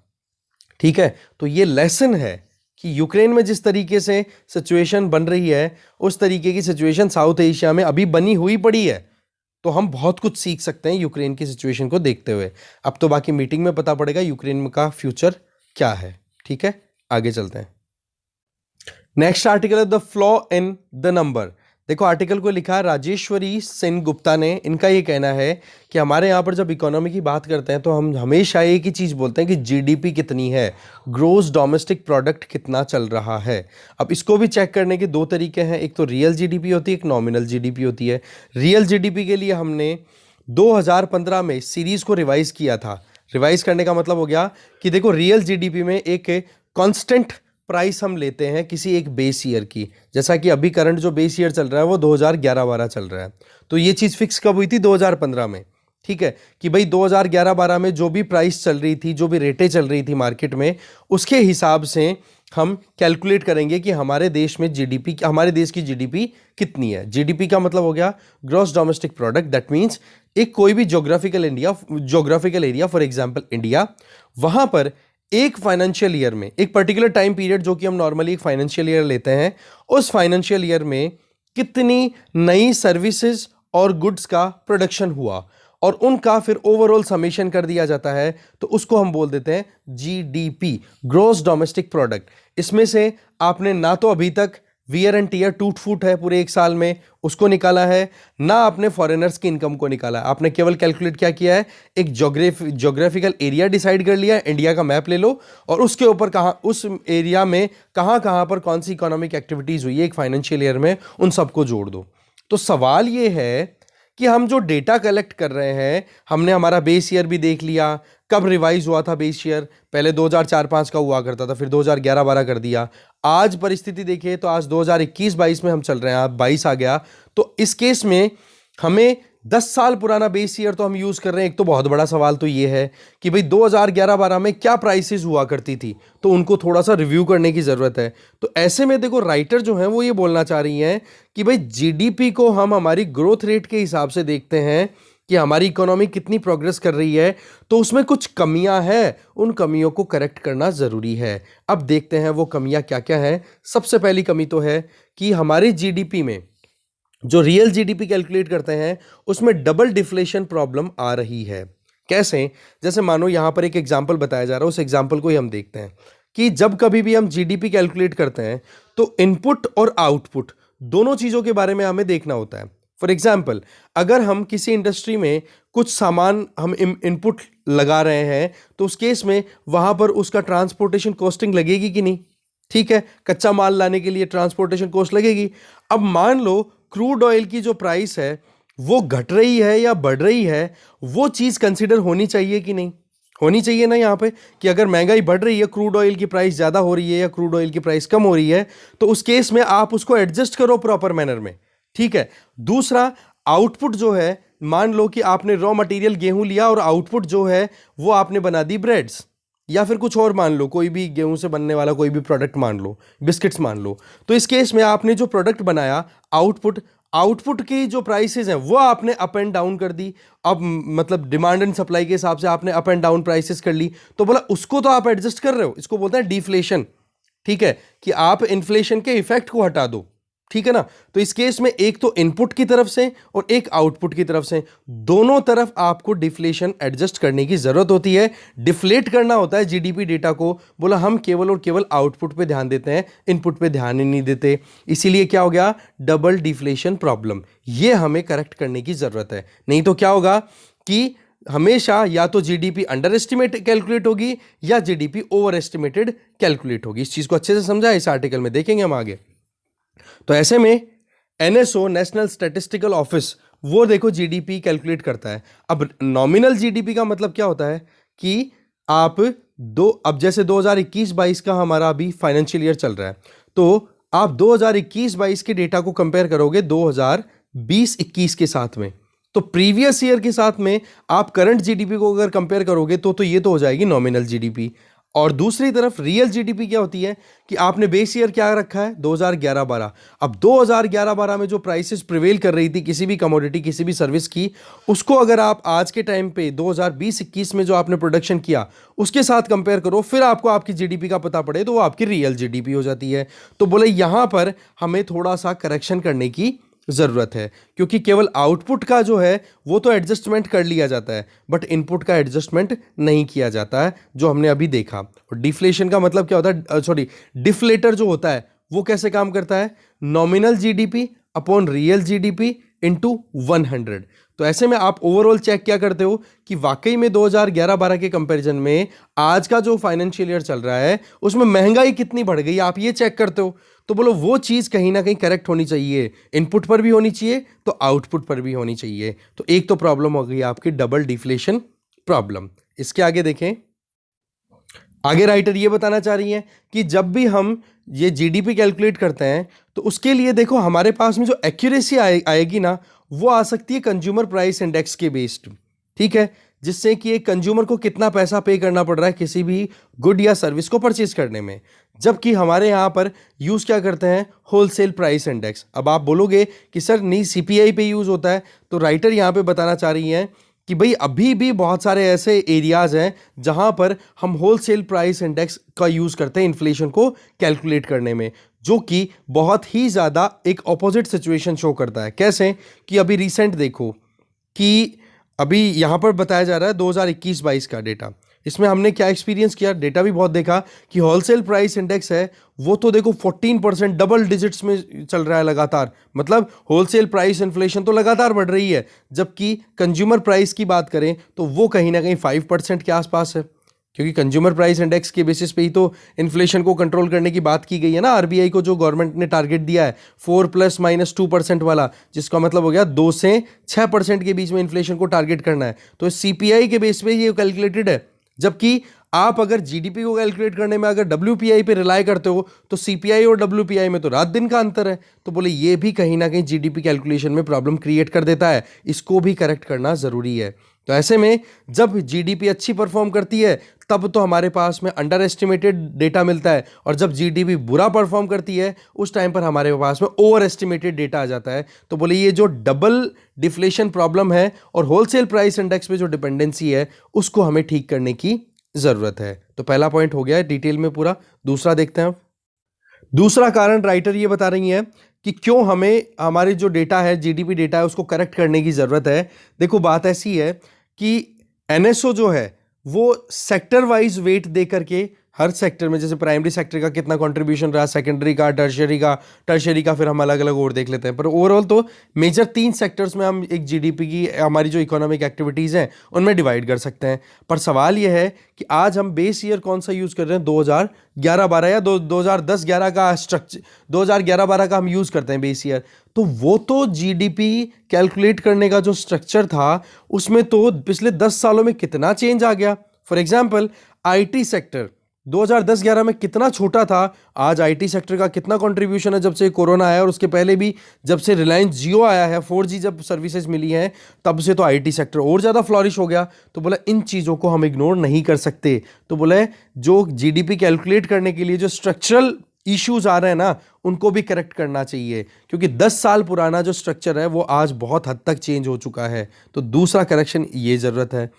ठीक है, तो ये लेसन है कि यूक्रेन में जिस तरीके से सिचुएशन बन रही है उस तरीके की सिचुएशन साउथ एशिया में अभी बनी हुई पड़ी है, तो हम बहुत कुछ सीख सकते हैं यूक्रेन की सिचुएशन को देखते हुए। अब तो बाकी मीटिंग में पता पड़ेगा यूक्रेन का फ्यूचर क्या है। ठीक है, आगे चलते हैं। नेक्स्ट आर्टिकल है the flaw in the number. देखो आर्टिकल को लिखा है राजेश्वरी सेन गुप्ता ने। इनका ये कहना है कि हमारे यहाँ पर जब इकोनॉमी की बात करते हैं तो हम हमेशा एक ही चीज़ बोलते हैं कि जीडीपी कितनी है, ग्रोस डोमेस्टिक प्रोडक्ट कितना चल रहा है। अब इसको भी चेक करने के दो तरीके हैं, एक तो रियल जीडीपी होती है, एक नॉमिनल जीडीपी होती है। रियल जीडीपी के लिए हमने 2015 में सीरीज़ को रिवाइज़ किया था। रिवाइज़ करने का मतलब हो गया कि देखो रियल जीडीपी में एक कांस्टेंट प्राइस हम लेते हैं किसी एक बेस ईयर की, जैसा कि अभी करंट जो बेस ईयर चल रहा है वो 2011-12 चल रहा है। तो ये चीज़ फिक्स कब हुई थी? 2015 में। ठीक है, कि भाई 2011-12 में जो भी प्राइस चल रही थी, जो भी रेटें चल रही थी मार्केट में, उसके हिसाब से हम कैलकुलेट करेंगे कि हमारे देश में जीडीपी, हमारे देश की जीडीपी कितनी है। जीडीपी का मतलब हो गया gross domestic product. That means एक कोई भी geographical area, for example India, वहां पर एक फाइनेंशियल ईयर में, एक पर्टिकुलर टाइम पीरियड जो कि हम नॉर्मली एक फाइनेंशियल ईयर लेते हैं, उस फाइनेंशियल ईयर में कितनी नई सर्विसेज और गुड्स का प्रोडक्शन हुआ और उनका फिर ओवरऑल समेशन कर दिया जाता है, तो उसको हम बोल देते हैं जीडीपी, ग्रॉस डोमेस्टिक प्रोडक्ट। इसमें से आपने ना तो अभी तक वियर एंड टीयर, टूट फूट है पूरे एक साल में, उसको निकाला है, ना आपने फॉरेनर्स की इनकम को निकाला है। आपने केवल कैलकुलेट क्या किया है, एक ज्योग्राफिकल एरिया डिसाइड कर लिया, इंडिया का मैप ले लो और उसके ऊपर कहाँ, उस एरिया में कहाँ कहाँ पर कौन सी इकोनॉमिक एक्टिविटीज हुई है एक फाइनेंशियल ईयर में, उन सबको जोड़ दो। तो सवाल ये है कि हम जो डेटा कलेक्ट कर रहे हैं, हमने हमारा बेस ईयर भी देख लिया, कब रिवाइज हुआ था बेस ईयर, पहले 2004-05 का हुआ करता था, फिर 2011-12 कर दिया। आज परिस्थिति देखिए तो आज 2021-22 में हम चल रहे हैं, अब 22 आ गया। तो इस केस में हमें 10 साल पुराना बेस ईयर तो हम यूज कर रहे हैं। एक तो बहुत बड़ा सवाल तो ये है कि भाई 2011-12 में क्या प्राइसेस हुआ करती थी, तो उनको थोड़ा सा रिव्यू करने की जरूरत है। तो ऐसे में देखो राइटर जो है वो ये बोलना चाह रही हैं कि भाई जीडीपी को हम हमारी ग्रोथ रेट के हिसाब से देखते हैं कि हमारी इकोनॉमी कितनी प्रोग्रेस कर रही है, तो उसमें कुछ कमियां हैं, उन कमियों को करेक्ट करना जरूरी है। अब देखते हैं वो कमियां क्या क्या है। सबसे पहली कमी तो है कि हमारे जीडीपी में जो रियल जीडीपी कैलकुलेट करते हैं उसमें डबल डिफ्लेशन प्रॉब्लम आ रही है। कैसे? जैसे मानो यहां पर एक एग्जांपल बताया जा रहा है, उस एग्जांपल को ही हम देखते हैं कि जब कभी भी हम जीडीपी कैलकुलेट करते हैं तो इनपुट और आउटपुट दोनों चीजों के बारे में हमें देखना होता है। फॉर एग्जाम्पल, अगर हम किसी इंडस्ट्री में कुछ सामान हम इनपुट लगा रहे हैं तो उस केस में वहां पर उसका ट्रांसपोर्टेशन कॉस्टिंग लगेगी कि नहीं? ठीक है, कच्चा माल लाने के लिए ट्रांसपोर्टेशन कॉस्ट लगेगी। अब मान लो क्रूड ऑयल की जो प्राइस है वो घट रही है या बढ़ रही है, वो चीज कंसीडर होनी चाहिए कि नहीं? होनी चाहिए ना यहाँ पे, कि अगर महंगाई बढ़ रही है, क्रूड ऑयल की प्राइस ज्यादा हो रही है या क्रूड ऑयल की प्राइस कम हो रही है, तो उस केस में आप उसको एडजस्ट करो प्रॉपर मैनर में। ठीक है। दूसरा, आउटपुट जो है, मान लो कि आपने रॉ मटेरियल गेहूं लिया और आउटपुट जो है वो आपने बना दी ब्रेड्स, या फिर कुछ और मान लो, कोई भी गेहूं से बनने वाला कोई भी प्रोडक्ट मान लो, बिस्किट्स मान लो। तो इस केस में आपने जो प्रोडक्ट बनाया, आउटपुट की जो प्राइसेस हैं वो आपने अप एंड डाउन कर दी। अब मतलब डिमांड एंड सप्लाई के हिसाब से आपने अप एंड डाउन प्राइसेस कर ली, तो बोला उसको तो आप एडजस्ट कर रहे हो, इसको बोलते हैं डिफ्लेशन। ठीक है, कि आप इन्फ्लेशन के इफेक्ट को हटा दो। ठीक है ना? तो इस केस में एक तो इनपुट की तरफ से और एक आउटपुट की तरफ से, दोनों तरफ आपको डिफ्लेशन एडजस्ट करने की जरूरत होती है। डिफ्लेट करना होता है जीडीपी डेटा को। बोला हम केवल और केवल आउटपुट पे ध्यान देते हैं, इनपुट पे ध्यान ही नहीं देते, इसीलिए क्या हो गया, डबल डिफ्लेशन प्रॉब्लम। ये हमें करेक्ट करने की जरूरत है। नहीं तो क्या होगा कि हमेशा या तो जीडीपी अंडर एस्टिमेट कैलकुलेट होगी या जीडीपी ओवर एस्टिमेटेड कैलकुलेट होगी। इस चीज को अच्छे से समझा, इस आर्टिकल में देखेंगे हम आगे। तो ऐसे में एनएसओ, नेशनल स्टैटिस्टिकल ऑफिस, वो देखो जीडीपी कैलकुलेट करता है। अब नॉमिनल जीडीपी का मतलब क्या होता है कि अब जैसे 2021-22 का हमारा अभी फाइनेंशियल ईयर चल रहा है, तो आप 2021-22 के डेटा को कंपेयर करोगे 2020-21 के साथ में, तो प्रीवियस ईयर के साथ में आप करंट जीडीपी को अगर कंपेयर करोगे तो ये तो हो जाएगी नॉमिनल जीडीपी। और दूसरी तरफ रियल जीडीपी क्या होती है कि आपने बेस ईयर क्या रखा है, 2011-12। अब 2011-12 में जो प्राइसेस प्रिवेल कर रही थी किसी भी कमोडिटी, किसी भी सर्विस की, उसको अगर आप आज के टाइम पे 2020-21 में जो आपने प्रोडक्शन किया उसके साथ कंपेयर करो, फिर आपको आपकी जीडीपी का पता पड़े, तो वो आपकी रियल जीडीपी हो जाती है। तो बोले यहां पर हमें थोड़ा सा करेक्शन करने की जरूरत है, क्योंकि केवल आउटपुट का जो है वो तो एडजस्टमेंट कर लिया जाता है, बट इनपुट का एडजस्टमेंट नहीं किया जाता है, जो हमने अभी देखा। और डिफ्लेशन का मतलब क्या होता है, सॉरी, डिफ्लेटर जो होता है वो कैसे काम करता है, nominal GDP upon real GDP into 100। तो ऐसे में आप ओवरऑल चेक क्या करते हो कि वाकई में 2011-12 के कंपैरिजन में आज का जो फाइनेंशियल ईयर चल रहा है उसमें महंगाई कितनी बढ़ गई, आप ये चेक करते हो। तो बोलो वो चीज कहीं ना कहीं करेक्ट होनी चाहिए, इनपुट पर भी होनी चाहिए तो आउटपुट पर भी होनी चाहिए। तो एक तो प्रॉब्लम हो गई आपकी डबल डिफ्लेशन प्रॉब्लम। इसके आगे देखें, आगे राइटर ये बताना चाह रही है कि जब भी हम ये जीडीपी कैलकुलेट करते हैं तो उसके लिए देखो हमारे पास में जो एक्यूरेसी आएगी ना, वो आ सकती है कंज्यूमर प्राइस इंडेक्स के बेस्ड। ठीक है, जिससे कि एक कंज्यूमर को कितना पैसा पे करना पड़ रहा है किसी भी गुड या सर्विस को परचेज करने में। जबकि हमारे यहाँ पर यूज़ क्या करते हैं, होलसेल प्राइस इंडेक्स। अब आप बोलोगे कि सर नहीं सीपीआई पे यूज़ होता है, तो राइटर यहाँ पे बताना चाह रही हैं कि भाई अभी भी बहुत सारे ऐसे एरियाज हैं जहां पर हम होलसेल प्राइस इंडेक्स का यूज़ करते हैं इन्फ्लेशन को कैलकुलेट करने में, जो कि बहुत ही ज़्यादा एक ऑपोजिट सिचुएशन शो करता है। कैसे कि अभी रिसेंट देखो कि अभी यहाँ पर बताया जा रहा है 2021-22 का डेटा, इसमें हमने क्या एक्सपीरियंस किया, डेटा भी बहुत देखा कि होलसेल प्राइस इंडेक्स है वो तो देखो 14% डबल डिजिट्स में चल रहा है लगातार, मतलब होलसेल प्राइस इन्फ्लेशन तो लगातार बढ़ रही है, जबकि कंज्यूमर प्राइस की बात करें तो वो कहीं ना कहीं 5% के आसपास है, क्योंकि कंज्यूमर प्राइस इंडेक्स के बेसिस पे ही तो इन्फ्लेशन को कंट्रोल करने की बात की गई है ना। आरबीआई को जो गवर्नमेंट ने टारगेट दिया है 4+-2% वाला, जिसका मतलब हो गया 2 से 6% के बीच में इन्फ्लेशन को टारगेट करना है, तो सीपीआई के बेस पे ये कैलकुलेटेड है। जबकि आप अगर जीडीपी को कैलकुलेट करने में अगर डब्ल्यूपीआई पे रिलाई करते हो तो सीपीआई और डब्ल्यूपीआई में तो रात दिन का अंतर है, तो बोले ये भी कहीं ना कहीं जीडीपी कैलकुलेशन में प्रॉब्लम क्रिएट कर देता है, इसको भी करेक्ट करना जरूरी है। तो ऐसे में जब जीडीपी अच्छी परफॉर्म करती है तब तो हमारे पास में अंडर एस्टिमेटेड डेटा मिलता है, और जब जीडीपी बुरा परफॉर्म करती है उस टाइम पर हमारे पास में ओवर एस्टिमेटेड डेटा आ जाता है। तो बोले ये जो डबल डिफ्लेशन प्रॉब्लम है और होलसेल प्राइस इंडेक्स पे जो डिपेंडेंसी है उसको हमें ठीक करने की जरूरत है। तो पहला पॉइंट हो गया है डिटेल में पूरा। दूसरा देखते हैं अब। दूसरा कारण राइटर ये बता रही हैं कि क्यों हमें हमारे जो डेटा है जीडीपी डेटा है उसको करेक्ट करने की जरूरत है। देखो बात ऐसी है कि एनएसओ जो है वो सेक्टर वाइज वेट दे करके हर सेक्टर में, जैसे प्राइमरी सेक्टर का कितना कंट्रीब्यूशन रहा, सेकेंडरी का, टर्शियरी का फिर हम अलग अलग और देख लेते हैं, पर ओवरऑल तो मेजर 3 सेक्टर्स में हम एक जीडीपी की हमारी जो इकोनॉमिक एक्टिविटीज़ हैं उनमें डिवाइड कर सकते हैं। पर सवाल यह है कि आज हम बेस ईयर कौन सा यूज़ कर रहे हैं, 2011-12 या 2010-11 का स्ट्रक्चर, 2011-12 का हम यूज़ करते हैं बेस ईयर। तो वो तो जीडीपी कैलकुलेट करने का जो स्ट्रक्चर था उसमें तो पिछले 10 सालों में कितना चेंज आ गया। फॉर एग्जाम्पल आईटी सेक्टर 2010-11 में कितना छोटा था, आज आईटी सेक्टर का कितना कंट्रीब्यूशन है जब से कोरोना आया, और उसके पहले भी जब से रिलायंस जियो आया है, 4G जब सर्विसेज मिली हैं तब से तो आईटी सेक्टर और ज़्यादा फ्लॉरिश हो गया। तो बोला इन चीज़ों को हम इग्नोर नहीं कर सकते। तो बोले जो जीडीपी कैलकुलेट करने के लिए जो स्ट्रक्चरल इश्यूज आ रहे हैं ना उनको भी करेक्ट करना चाहिए, क्योंकि 10 साल पुराना जो स्ट्रक्चर है वो आज बहुत हद तक चेंज हो चुका है। तो दूसरा करेक्शन ये ज़रूरत है।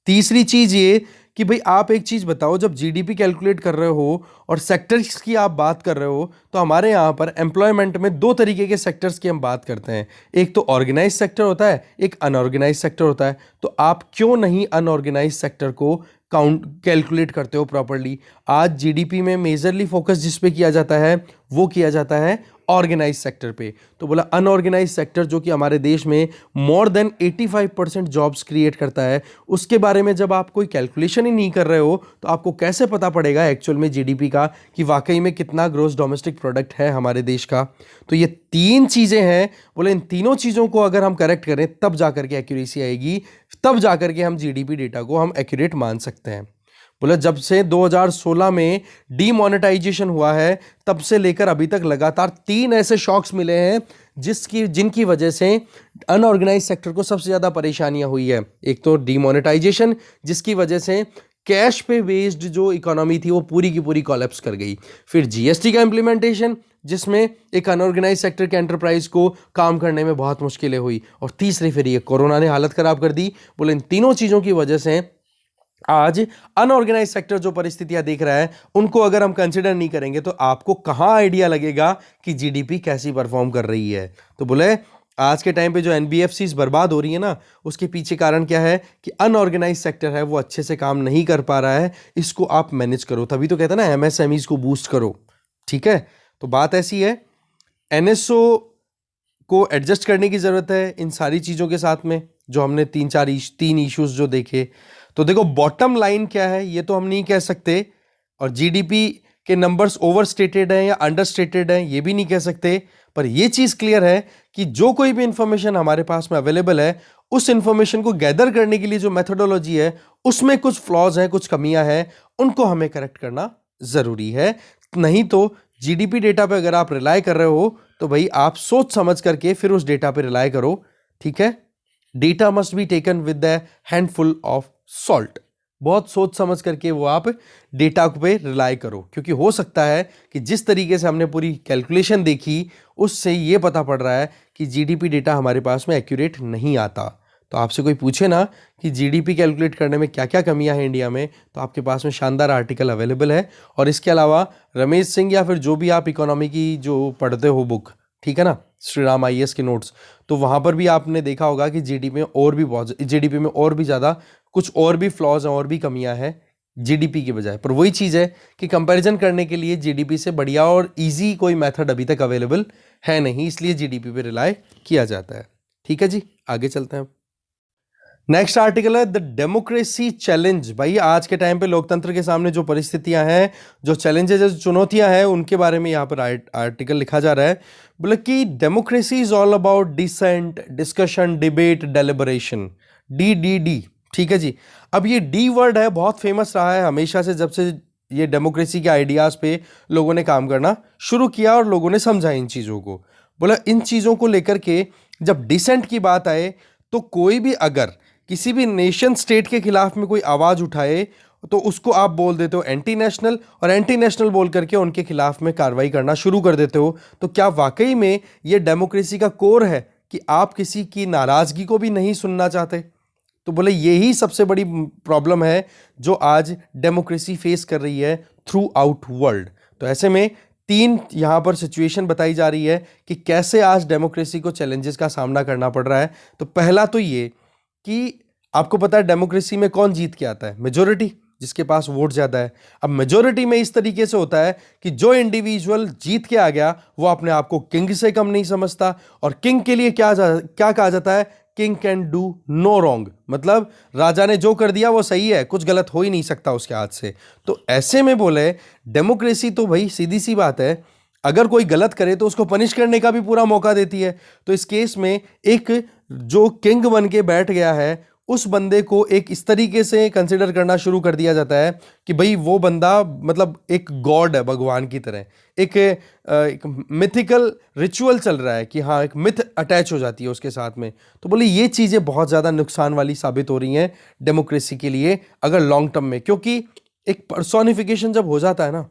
तीसरी चीज़ ये कि भाई आप एक चीज़ बताओ, जब जीडीपी कैलकुलेट कर रहे हो और सेक्टर्स की आप बात कर रहे हो तो हमारे यहाँ पर एम्प्लॉयमेंट में 2 तरीके के सेक्टर्स की हम बात करते हैं, एक तो ऑर्गेनाइज सेक्टर होता है, एक अनऑर्गेनाइज सेक्टर होता है। तो आप क्यों नहीं अनऑर्गेनाइज सेक्टर को काउंट कैलकुलेट करते हो प्रॉपर्ली। आज जीडीपी में मेजरली फोकस जिस पे किया जाता है वो किया जाता है ऑर्गेनाइज सेक्टर पे। तो बोला अनऑर्गेनाइज सेक्टर जो कि हमारे देश में मोर देन 85% जॉब्स क्रिएट करता है, उसके बारे में जब आप कोई कैलकुलेशन ही नहीं कर रहे हो तो आपको कैसे पता पड़ेगा एक्चुअल में जीडीपी का कि वाकई में कितना ग्रोस डोमेस्टिक प्रोडक्ट है हमारे देश का। तो ये 3 चीज़ें हैं, बोले इन तीनों चीज़ों को अगर हम करेक्ट करें तब जाकर के एक्यूरेसी आएगी, तब जाकर के हम जीडीपी डेटा को हम एक्यूरेट मान सकते हैं। बोला जब से 2016 में डीमोनेटाइजेशन हुआ है तब से लेकर अभी तक लगातार 3 ऐसे शॉक्स मिले हैं जिनकी वजह से अनऑर्गेनाइज सेक्टर को सबसे ज़्यादा परेशानियां हुई है। एक तो डीमोनेटाइजेशन जिसकी वजह से कैश पे बेस्ड जो इकोनॉमी थी वो पूरी की पूरी कोलैप्स कर गई, फिर जीएसटी का इम्प्लीमेंटेशन जिसमें एक अनऑर्गेनाइज सेक्टर के एंटरप्राइज को काम करने में बहुत मुश्किलें हुई, और तीसरी फिर ये कोरोना ने हालत खराब कर दी। बोले इन तीनों चीज़ों की वजह से आज अनऑर्गेनाइज सेक्टर जो परिस्थितियां देख रहा है उनको अगर हम कंसिडर नहीं करेंगे तो आपको कहां आइडिया लगेगा कि जीडीपी कैसी परफॉर्म कर रही है। तो बोले आज के टाइम पे जो एनबीएफसीज बर्बाद हो रही है ना उसके पीछे कारण क्या है कि अनऑर्गेनाइज सेक्टर है वो अच्छे से काम नहीं कर पा रहा है, इसको आप मैनेज करो। तभी तो कहते हैं ना एमएसएमईज को बूस्ट करो। ठीक है, तो बात ऐसी है एनएसओ को एडजस्ट करने की जरूरत है इन सारी चीज़ों के साथ में जो हमने 3 इश्यूज जो देखे। तो देखो बॉटम लाइन क्या है ये तो हम नहीं कह सकते, और जीडीपी के नंबर्स ओवर स्टेटेड हैं या अंडर स्टेटेड हैं ये भी नहीं कह सकते, पर ये चीज़ क्लियर है कि जो कोई भी इंफॉर्मेशन हमारे पास में अवेलेबल है उस इंफॉर्मेशन को गैदर करने के लिए जो मेथोडोलॉजी है उसमें कुछ फ्लॉज हैं, कुछ कमियां हैं, उनको हमें करेक्ट करना ज़रूरी है। नहीं तो जीडीपी डेटा पे अगर आप रिलाई कर रहे हो तो भाई आप सोच समझ करके फिर उस डेटा पे रिलाई करो। ठीक है, data must be taken with the handful of salt. बहुत सोच समझ करके वो आप डेटा पे रिलाई करो, क्योंकि हो सकता है कि जिस तरीके से हमने पूरी कैलकुलेशन देखी उससे ये पता पड़ रहा है कि जीडीपी डेटा हमारे पास में एक्यूरेट नहीं आता। तो आपसे कोई पूछे ना कि जीडीपी कैलकुलेट करने में क्या क्या कमियां हैं इंडिया में, तो आपके पास में शानदार आर्टिकल अवेलेबल है। और इसके अलावा रमेश सिंह या फिर जो भी आप इकोनॉमी की जो पढ़ते हो बुक, ठीक है ना, श्री राम आईएएस के नोट्स, तो वहाँ पर भी आपने देखा होगा कि जीडीपी में और भी ज़्यादा कुछ और भी फ्लॉज हैं और भी कमियां हैं जीडीपी के बजाय। पर वही चीज़ है कि कंपैरिजन करने के लिए जीडीपी से बढ़िया और इजी कोई मेथड अभी तक अवेलेबल है नहीं, इसलिए जीडीपी पे रिलाय किया जाता है। ठीक है जी, आगे चलते हैं। नेक्स्ट आर्टिकल है द डेमोक्रेसी चैलेंज। भाई आज के टाइम पे लोकतंत्र के सामने जो परिस्थितियां हैं, जो चैलेंजेस, जो चुनौतियां हैं, उनके बारे में यहाँ पर आर्टिकल लिखा जा रहा है। बोले कि democracy is all about dissent, discussion, debate, deliberation, DDD। ठीक है जी। अब ये डी वर्ड है, बहुत फेमस रहा है हमेशा से, जब से ये डेमोक्रेसी के आइडियाज पे लोगों ने काम करना शुरू किया और लोगों ने समझा इन चीज़ों को। बोला इन चीज़ों को लेकर के जब डिसेंट की बात आए तो कोई भी अगर किसी भी नेशन स्टेट के खिलाफ में कोई आवाज उठाए तो उसको आप बोल देते हो एंटी नेशनल, और एंटी नेशनल बोल करके उनके खिलाफ में कार्रवाई करना शुरू कर देते हो। तो क्या वाकई में ये डेमोक्रेसी का कोर है कि आप किसी की नाराजगी को भी नहीं सुनना चाहते? तो बोले यही सबसे बड़ी प्रॉब्लम है जो आज डेमोक्रेसी फेस कर रही है थ्रू आउट वर्ल्ड। तो ऐसे में तीन यहां पर सिचुएशन बताई जा रही है कि कैसे आज डेमोक्रेसी को चैलेंजेस का सामना करना पड़ रहा है। तो पहला तो ये कि आपको पता है डेमोक्रेसी में कौन जीत के आता है? मेजोरिटी, जिसके पास वोट ज्यादा है। अब मेजोरिटी में इस तरीके से होता है कि जो इंडिविजुअल जीत के आ गया वो अपने आप को किंग से कम नहीं समझता, और किंग के लिए क्या कहा जाता है? King can do no wrong, मतलब राजा ने जो कर दिया वो सही है, कुछ गलत हो ही नहीं सकता उसके हाथ से। तो ऐसे में बोले डेमोक्रेसी तो भाई सीधी सी बात है, अगर कोई गलत करे तो उसको पनिश करने का भी पूरा मौका देती है। तो इस केस में एक जो किंग बन के बैठ गया है उस बंदे को एक इस तरीके से कंसिडर करना शुरू कर दिया जाता है कि भाई वो बंदा मतलब एक गॉड है, भगवान की तरह। एक मिथिकल रिचुअल चल रहा है कि हाँ, एक मिथ अटैच हो जाती है उसके साथ में। तो बोले ये चीज़ें बहुत ज़्यादा नुकसान वाली साबित हो रही हैं डेमोक्रेसी के लिए अगर लॉन्ग टर्म में, क्योंकि एक पर्सोनिफिकेशन जब हो जाता है ना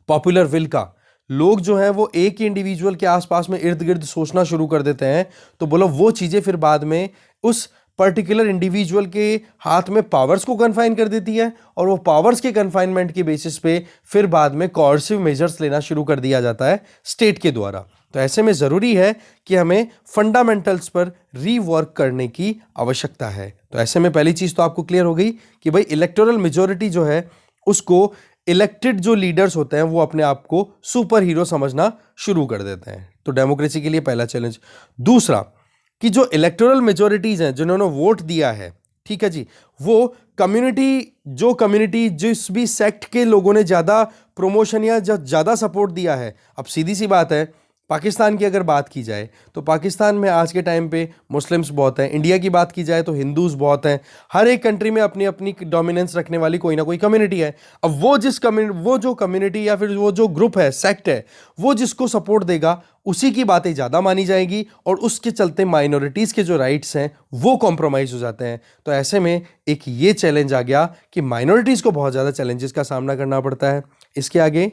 पॉपुलर विल का, लोग जो है वो एक ही इंडिविजुअल के आसपास में इर्द गिर्द सोचना शुरू कर देते हैं। तो बोलो वो चीज़ें फिर बाद में उस पर्टिकुलर इंडिविजुअल के हाथ में पावर्स को कन्फाइन कर देती है, और वो पावर्स के कन्फाइनमेंट के बेसिस पे फिर बाद में कोर्सिव मेजर्स लेना शुरू कर दिया जाता है स्टेट के द्वारा। तो ऐसे में ज़रूरी है कि हमें फंडामेंटल्स पर रीवर्क करने की आवश्यकता है। तो ऐसे में पहली चीज़ तो आपको क्लियर हो गई कि भाई इलेक्टोरल मेजोरिटी जो है उसको इलेक्टेड जो लीडर्स होते हैं वो अपने आप को सुपर हीरो समझना शुरू कर देते हैं। तो डेमोक्रेसी के लिए पहला चैलेंज। दूसरा कि जो इलेक्टोरल मेजोरिटीज हैं जिन्होंने वोट दिया है, ठीक है जी, वो कम्युनिटी जिस भी सेक्ट के लोगों ने ज्यादा प्रमोशन या ज्यादा सपोर्ट दिया है। अब सीधी सी बात है, पाकिस्तान की अगर बात की जाए तो पाकिस्तान में आज के टाइम पे मुस्लिम्स बहुत हैं, इंडिया की बात की जाए तो हिंदूज बहुत हैं। हर एक कंट्री में अपनी अपनी डोमिनेंस रखने वाली कोई ना कोई कम्युनिटी है। अब वो जो कम्युनिटी या फिर वो जो ग्रुप है, सेक्ट है, वो जिसको सपोर्ट देगा उसी की बातें ज़्यादा मानी जाएगी, और उसके चलते माइनॉरिटीज़ के जो राइट्स हैं वो कॉम्प्रोमाइज़ हो जाते हैं। तो ऐसे में एक ये चैलेंज आ गया कि माइनॉरिटीज़ को बहुत ज़्यादा चैलेंजेस का सामना करना पड़ता है। इसके आगे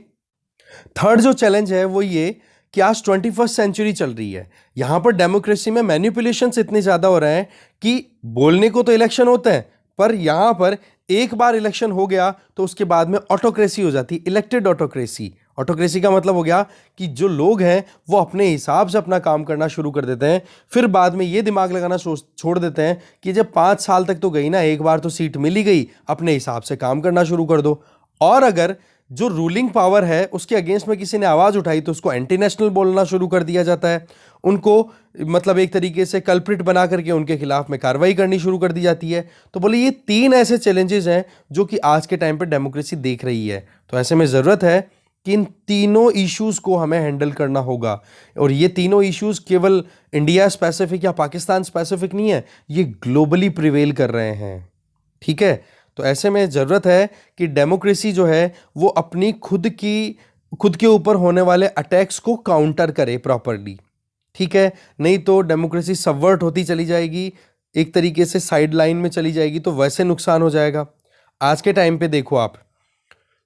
थर्ड जो चैलेंज है वो ये कि आज 21st सेंचुरी चल रही है, यहां पर डेमोक्रेसी में मैनिपुलेशंस इतने ज्यादा हो रहे हैं कि बोलने को तो इलेक्शन होते हैं, पर यहां पर एक बार इलेक्शन हो गया तो उसके बाद में ऑटोक्रेसी हो जाती है, इलेक्टेड ऑटोक्रेसी। ऑटोक्रेसी का मतलब हो गया कि जो लोग हैं वो अपने हिसाब से अपना काम करना शुरू कर देते हैं, फिर बाद में ये दिमाग लगाना छोड़ देते हैं कि जब 5 साल तक तो गई ना, एक बार तो सीट मिली गई, अपने हिसाब से काम करना शुरू कर दो। और अगर जो रूलिंग पावर है उसके अगेंस्ट में किसी ने आवाज उठाई तो उसको एंटी नेशनल बोलना शुरू कर दिया जाता है, उनको मतलब एक तरीके से कल्प्रिट बना करके उनके खिलाफ में कार्रवाई करनी शुरू कर दी जाती है। तो बोले ये 3 ऐसे चैलेंजेस हैं जो कि आज के टाइम पे डेमोक्रेसी देख रही है। तो ऐसे में ज़रूरत है कि इन तीनों इश्यूज़ को हमें हैंडल करना होगा, और ये तीनों इश्यूज़ केवल इंडिया स्पेसिफिक या पाकिस्तान स्पेसिफिक नहीं है, ये ग्लोबली प्रिवेल कर रहे हैं। ठीक है, तो ऐसे में ज़रूरत है कि डेमोक्रेसी जो है वो अपनी खुद के ऊपर होने वाले अटैक्स को काउंटर करे प्रॉपरली। ठीक है, नहीं तो डेमोक्रेसी सबवर्ट होती चली जाएगी, एक तरीके से साइड लाइन में चली जाएगी, तो वैसे नुकसान हो जाएगा। आज के टाइम पे देखो आप,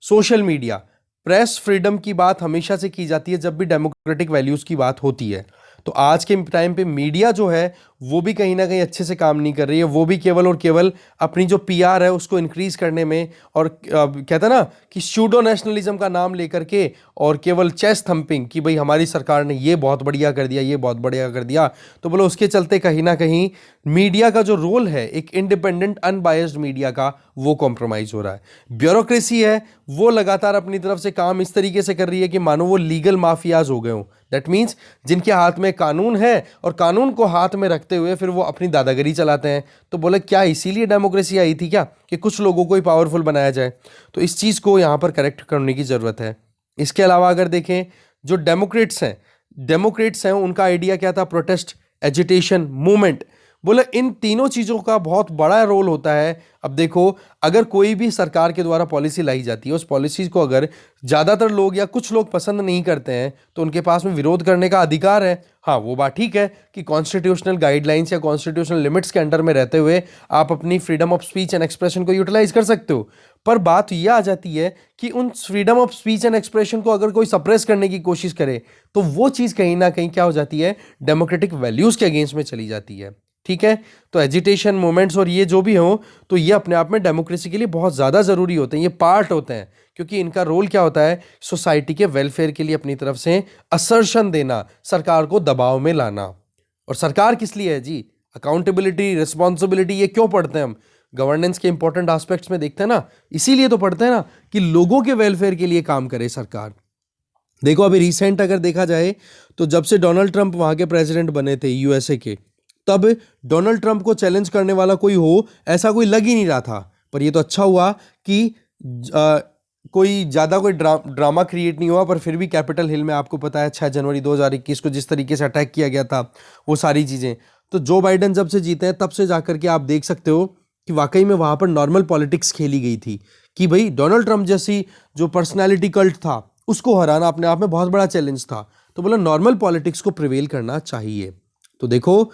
सोशल मीडिया, प्रेस फ्रीडम की बात हमेशा से की जाती है जब भी डेमोक्रेटिक वैल्यूज की बात होती है। तो आज के टाइम पे मीडिया जो है वो भी कहीं ना कहीं अच्छे से काम नहीं कर रही है। वो भी केवल और केवल अपनी जो पीआर है उसको इंक्रीज करने में, और कहते हैं ना कि सूडो नेशनलिज्म का नाम लेकर के और केवल चेस्ट थंपिंग कि भाई हमारी सरकार ने ये बहुत बढ़िया कर दिया, ये बहुत बढ़िया कर दिया, तो बोलो उसके चलते कहीं ना कहीं मीडिया का जो रोल है एक इंडिपेंडेंट अनबायस्ड मीडिया का, वो कॉम्प्रोमाइज हो रहा है। ब्यूरोक्रेसी है वो लगातार अपनी तरफ से काम इस तरीके से कर रही है कि मानो वो लीगल माफियाज हो गए हों। दैट मीन्स जिनके हाथ में कानून है और कानून को हाथ में रखते हुए फिर वो अपनी दादागिरी चलाते हैं। तो बोले क्या इसीलिए डेमोक्रेसी आई थी क्या, कि कुछ लोगों को ही पावरफुल बनाया जाए? तो इस चीज़ को यहाँ पर करेक्ट करने की ज़रूरत है। इसके अलावा अगर देखें, जो डेमोक्रेट्स हैं उनका आइडिया क्या था? Protest, agitation, movement. बोले इन तीनों चीज़ों का बहुत बड़ा रोल होता है। अब देखो, अगर कोई भी सरकार के द्वारा पॉलिसी लाई जाती है, उस पॉलिसी को अगर ज़्यादातर लोग या कुछ लोग पसंद नहीं करते हैं तो उनके पास में विरोध करने का अधिकार है। हाँ, वो बात ठीक है कि कॉन्स्टिट्यूशनल गाइडलाइंस या कॉन्स्टिट्यूशनल लिमिट्स के अंडर में रहते हुए आप अपनी freedom of speech and expression को यूटिलाइज कर सकते हो। पर बात यह आ जाती है कि उन freedom of speech and expression को अगर कोई सप्रेस करने की कोशिश करे तो वो चीज़ कहीं ना कहीं क्या हो जाती है? डेमोक्रेटिक वैल्यूज़ के अगेंस्ट में चली जाती है। ठीक है, तो एजिटेशन, मूवमेंट्स और ये जो भी हो, तो ये अपने आप में डेमोक्रेसी के लिए बहुत ज़्यादा ज़रूरी होते हैं, ये पार्ट होते हैं, क्योंकि इनका रोल क्या होता है? सोसाइटी के वेलफेयर के लिए अपनी तरफ से असर्शन देना, सरकार को दबाव में लाना। और सरकार किस लिए है जी? अकाउंटेबिलिटी, रिस्पॉन्सिबिलिटी, ये क्यों पढ़ते हैं हम? गवर्नेंस के इंपॉर्टेंट एस्पेक्ट्स में देखते हैं ना, इसीलिए तो पढ़ते हैं ना कि लोगों के वेलफेयर के लिए काम करे सरकार। देखो अभी रिसेंट अगर देखा जाए तो जब से डोनाल्ड ट्रंप वहां के प्रेसिडेंट बने थे यूएसए के, तब डोनाल्ड ट्रंप को चैलेंज करने वाला कोई हो ऐसा कोई लग ही नहीं रहा था। पर ये तो अच्छा हुआ कि कोई ज़्यादा कोई ड्रामा क्रिएट नहीं हुआ। पर फिर भी कैपिटल हिल में आपको पता है 6 जनवरी 2021 को जिस तरीके से अटैक किया गया था, वो सारी चीज़ें, तो जो बाइडन जब से जीते हैं तब से जाकर के आप देख सकते हो कि वाकई में वहाँ पर नॉर्मल पॉलिटिक्स खेली गई थी कि भाई डोनाल्ड ट्रंप जैसी जो पर्सनैलिटी कल्ट था उसको हराना अपने आप में बहुत बड़ा चैलेंज था। तो बोला नॉर्मल पॉलिटिक्स को प्रिवेल करना चाहिए। तो देखो,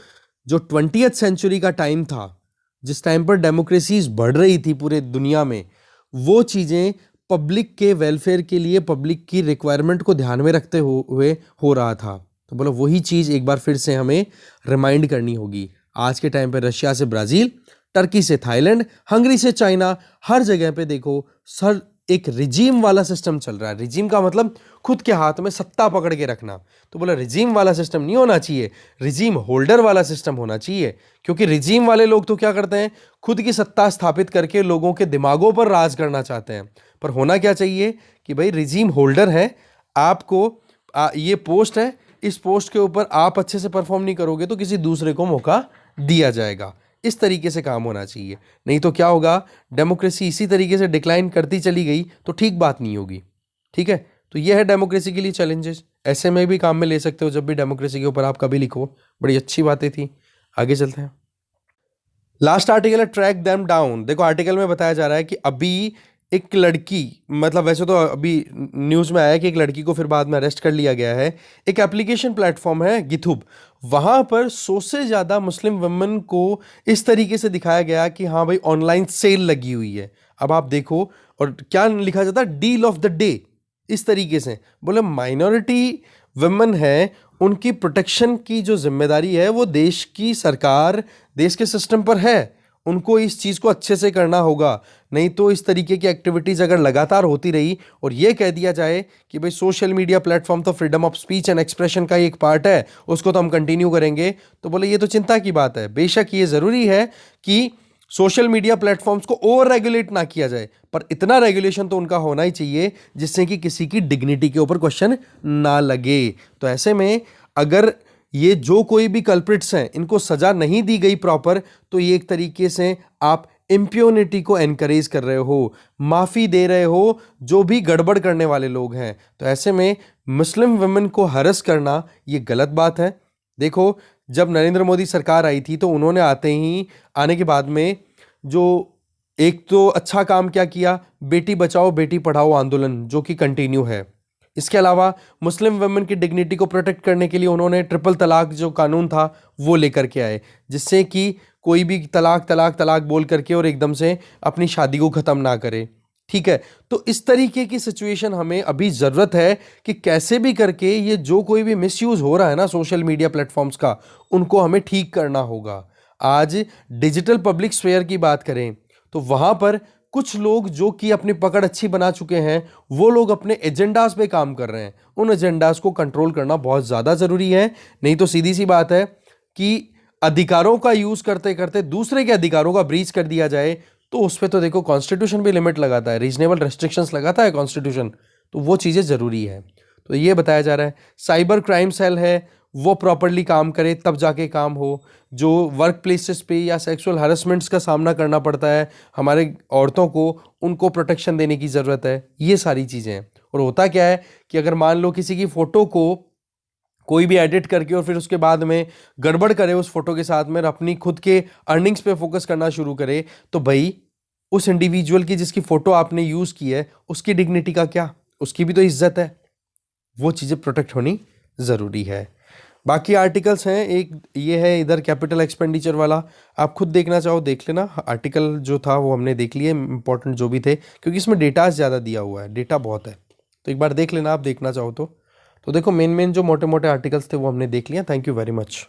जो 20th सेंचुरी का टाइम था, जिस टाइम पर डेमोक्रेसीज बढ़ रही थी पूरे दुनिया में, वो चीज़ें पब्लिक के वेलफेयर के लिए, पब्लिक की रिक्वायरमेंट को ध्यान में रखते हुए हो रहा था। तो बोलो वही चीज़ एक बार फिर से हमें रिमाइंड करनी होगी। आज के टाइम पे रशिया से ब्राज़ील, टर्की से थाईलैंड, हंगरी से चाइना, हर जगह पे देखो सर एक रिजीम वाला सिस्टम चल रहा है। रिजीम का मतलब खुद के हाथ में सत्ता पकड़ के रखना। तो बोला रिजीम वाला सिस्टम नहीं होना चाहिए, रिजीम होल्डर वाला सिस्टम होना चाहिए। क्योंकि रिजीम वाले लोग तो क्या करते हैं? खुद की सत्ता स्थापित करके लोगों के दिमागों पर राज करना चाहते हैं। पर होना क्या चाहिए कि भाई रिजीम होल्डर है, आपको ये पोस्ट है, इस पोस्ट के ऊपर आप अच्छे से परफॉर्म नहीं करोगे तो किसी दूसरे को मौका दिया जाएगा। इस तरीके से काम होना चाहिए। नहीं तो क्या होगा? डेमोक्रेसी इसी तरीके से डिक्लाइन करती चली गई तो ठीक बात नहीं होगी। ठीक है, तो यह है डेमोक्रेसी के लिए चैलेंजेस। ऐसे में भी काम में ले सकते हो जब भी डेमोक्रेसी के ऊपर आप कभी लिखो। बड़ी अच्छी बातें थी। आगे चलते हैं। लास्ट आर्टिकल है ट्रैक देम डाउन। देखो आर्टिकल में बताया जा रहा है कि अभी एक लड़की, मतलब वैसे तो अभी न्यूज़ में आया कि एक लड़की को फिर बाद में अरेस्ट कर लिया गया है। एक एप्लीकेशन प्लेटफॉर्म है गिथुब, वहाँ पर 100 से ज़्यादा मुस्लिम वुमेन को इस तरीके से दिखाया गया कि हाँ भाई ऑनलाइन सेल लगी हुई है। अब आप देखो, और क्या लिखा जाता है? डील ऑफ द डे, इस तरीके से। बोले माइनॉरिटी वुमेन है, उनकी प्रोटेक्शन की जो जिम्मेदारी है वो देश की सरकार, देश के सिस्टम पर है। उनको इस चीज़ को अच्छे से करना होगा। नहीं तो इस तरीके की एक्टिविटीज़ अगर लगातार होती रही और ये कह दिया जाए कि भाई सोशल मीडिया प्लेटफॉर्म तो freedom of speech and expression का ही एक पार्ट है, उसको तो हम कंटिन्यू करेंगे, तो बोले ये तो चिंता की बात है। बेशक ये ज़रूरी है कि सोशल मीडिया प्लेटफॉर्म्स को ओवर रेगुलेट ना किया जाए, पर इतना रेगुलेशन तो उनका होना ही चाहिए जिससे कि किसी की डिग्निटी के ऊपर क्वेश्चन ना लगे। तो ऐसे में अगर ये जो कोई भी कल्प्रिट्स हैं इनको सजा नहीं दी गई प्रॉपर, तो ये एक तरीके से आप इम्प्यूनिटी को एनकरेज कर रहे हो, माफ़ी दे रहे हो जो भी गड़बड़ करने वाले लोग हैं। तो ऐसे में मुस्लिम वुमेन को हरस करना ये गलत बात है। देखो जब नरेंद्र मोदी सरकार आई थी तो उन्होंने आने के बाद में जो एक तो अच्छा काम क्या किया, बेटी बचाओ बेटी पढ़ाओ आंदोलन, जो कि कंटिन्यू है। इसके अलावा मुस्लिम वुमेन की डिग्निटी को प्रोटेक्ट करने के लिए उन्होंने ट्रिपल तलाक जो कानून था वो लेकर के आए, जिससे कि कोई भी तलाक तलाक तलाक बोल करके और एकदम से अपनी शादी को ख़त्म ना करे। ठीक है, तो इस तरीके की सिचुएशन हमें अभी ज़रूरत है कि कैसे भी करके ये जो कोई भी मिसयूज़ हो रहा है ना सोशल मीडिया प्लेटफॉर्म्स का, उनको हमें ठीक करना होगा। आज डिजिटल पब्लिक स्फेयर की बात करें तो वहाँ पर कुछ लोग जो कि अपनी पकड़ अच्छी बना चुके हैं, वो लोग अपने एजेंडाज पे काम कर रहे हैं। उन एजेंडाज को कंट्रोल करना बहुत ज़्यादा ज़रूरी है, नहीं तो सीधी सी बात है कि अधिकारों का यूज़ करते करते दूसरे के अधिकारों का ब्रीच कर दिया जाए, तो उस पर तो देखो कॉन्स्टिट्यूशन भी लिमिट लगाता है, रीजनेबल रेस्ट्रिक्शंस लगाता है कॉन्स्टिट्यूशन, तो वो चीज़ें ज़रूरी है। तो ये बताया जा रहा है साइबर क्राइम सेल है वो प्रॉपरली काम करे तब जाके काम हो। जो वर्क प्लेसेस पे या सेक्सुअल हरासमेंट्स का सामना करना पड़ता है हमारे औरतों को, उनको प्रोटेक्शन देने की ज़रूरत है। ये सारी चीज़ें हैं। और होता क्या है कि अगर मान लो किसी की फ़ोटो को कोई भी एडिट करके और फिर उसके बाद में गड़बड़ करे उस फोटो के साथ में और अपनी खुद के अर्निंग्स पे फोकस करना शुरू करे, तो भाई उस इंडिविजुअल की जिसकी फोटो आपने यूज़ की है उसकी डिग्निटी का क्या, उसकी भी तो इज्जत है। वो चीज़ें प्रोटेक्ट होनी ज़रूरी है। बाकी आर्टिकल्स हैं, एक ये है इधर कैपिटल एक्सपेंडिचर वाला, आप खुद देखना चाहो देख लेना। आर्टिकल जो था वो हमने देख लिए इंपॉर्टेंट जो भी थे, क्योंकि इसमें डेटा ज़्यादा दिया हुआ है, डेटा बहुत है, तो एक बार देख लेना आप देखना चाहो तो। देखो मेन मेन जो मोटे मोटे आर्टिकल्स थे वो हमने देख लिया। Thank you very much.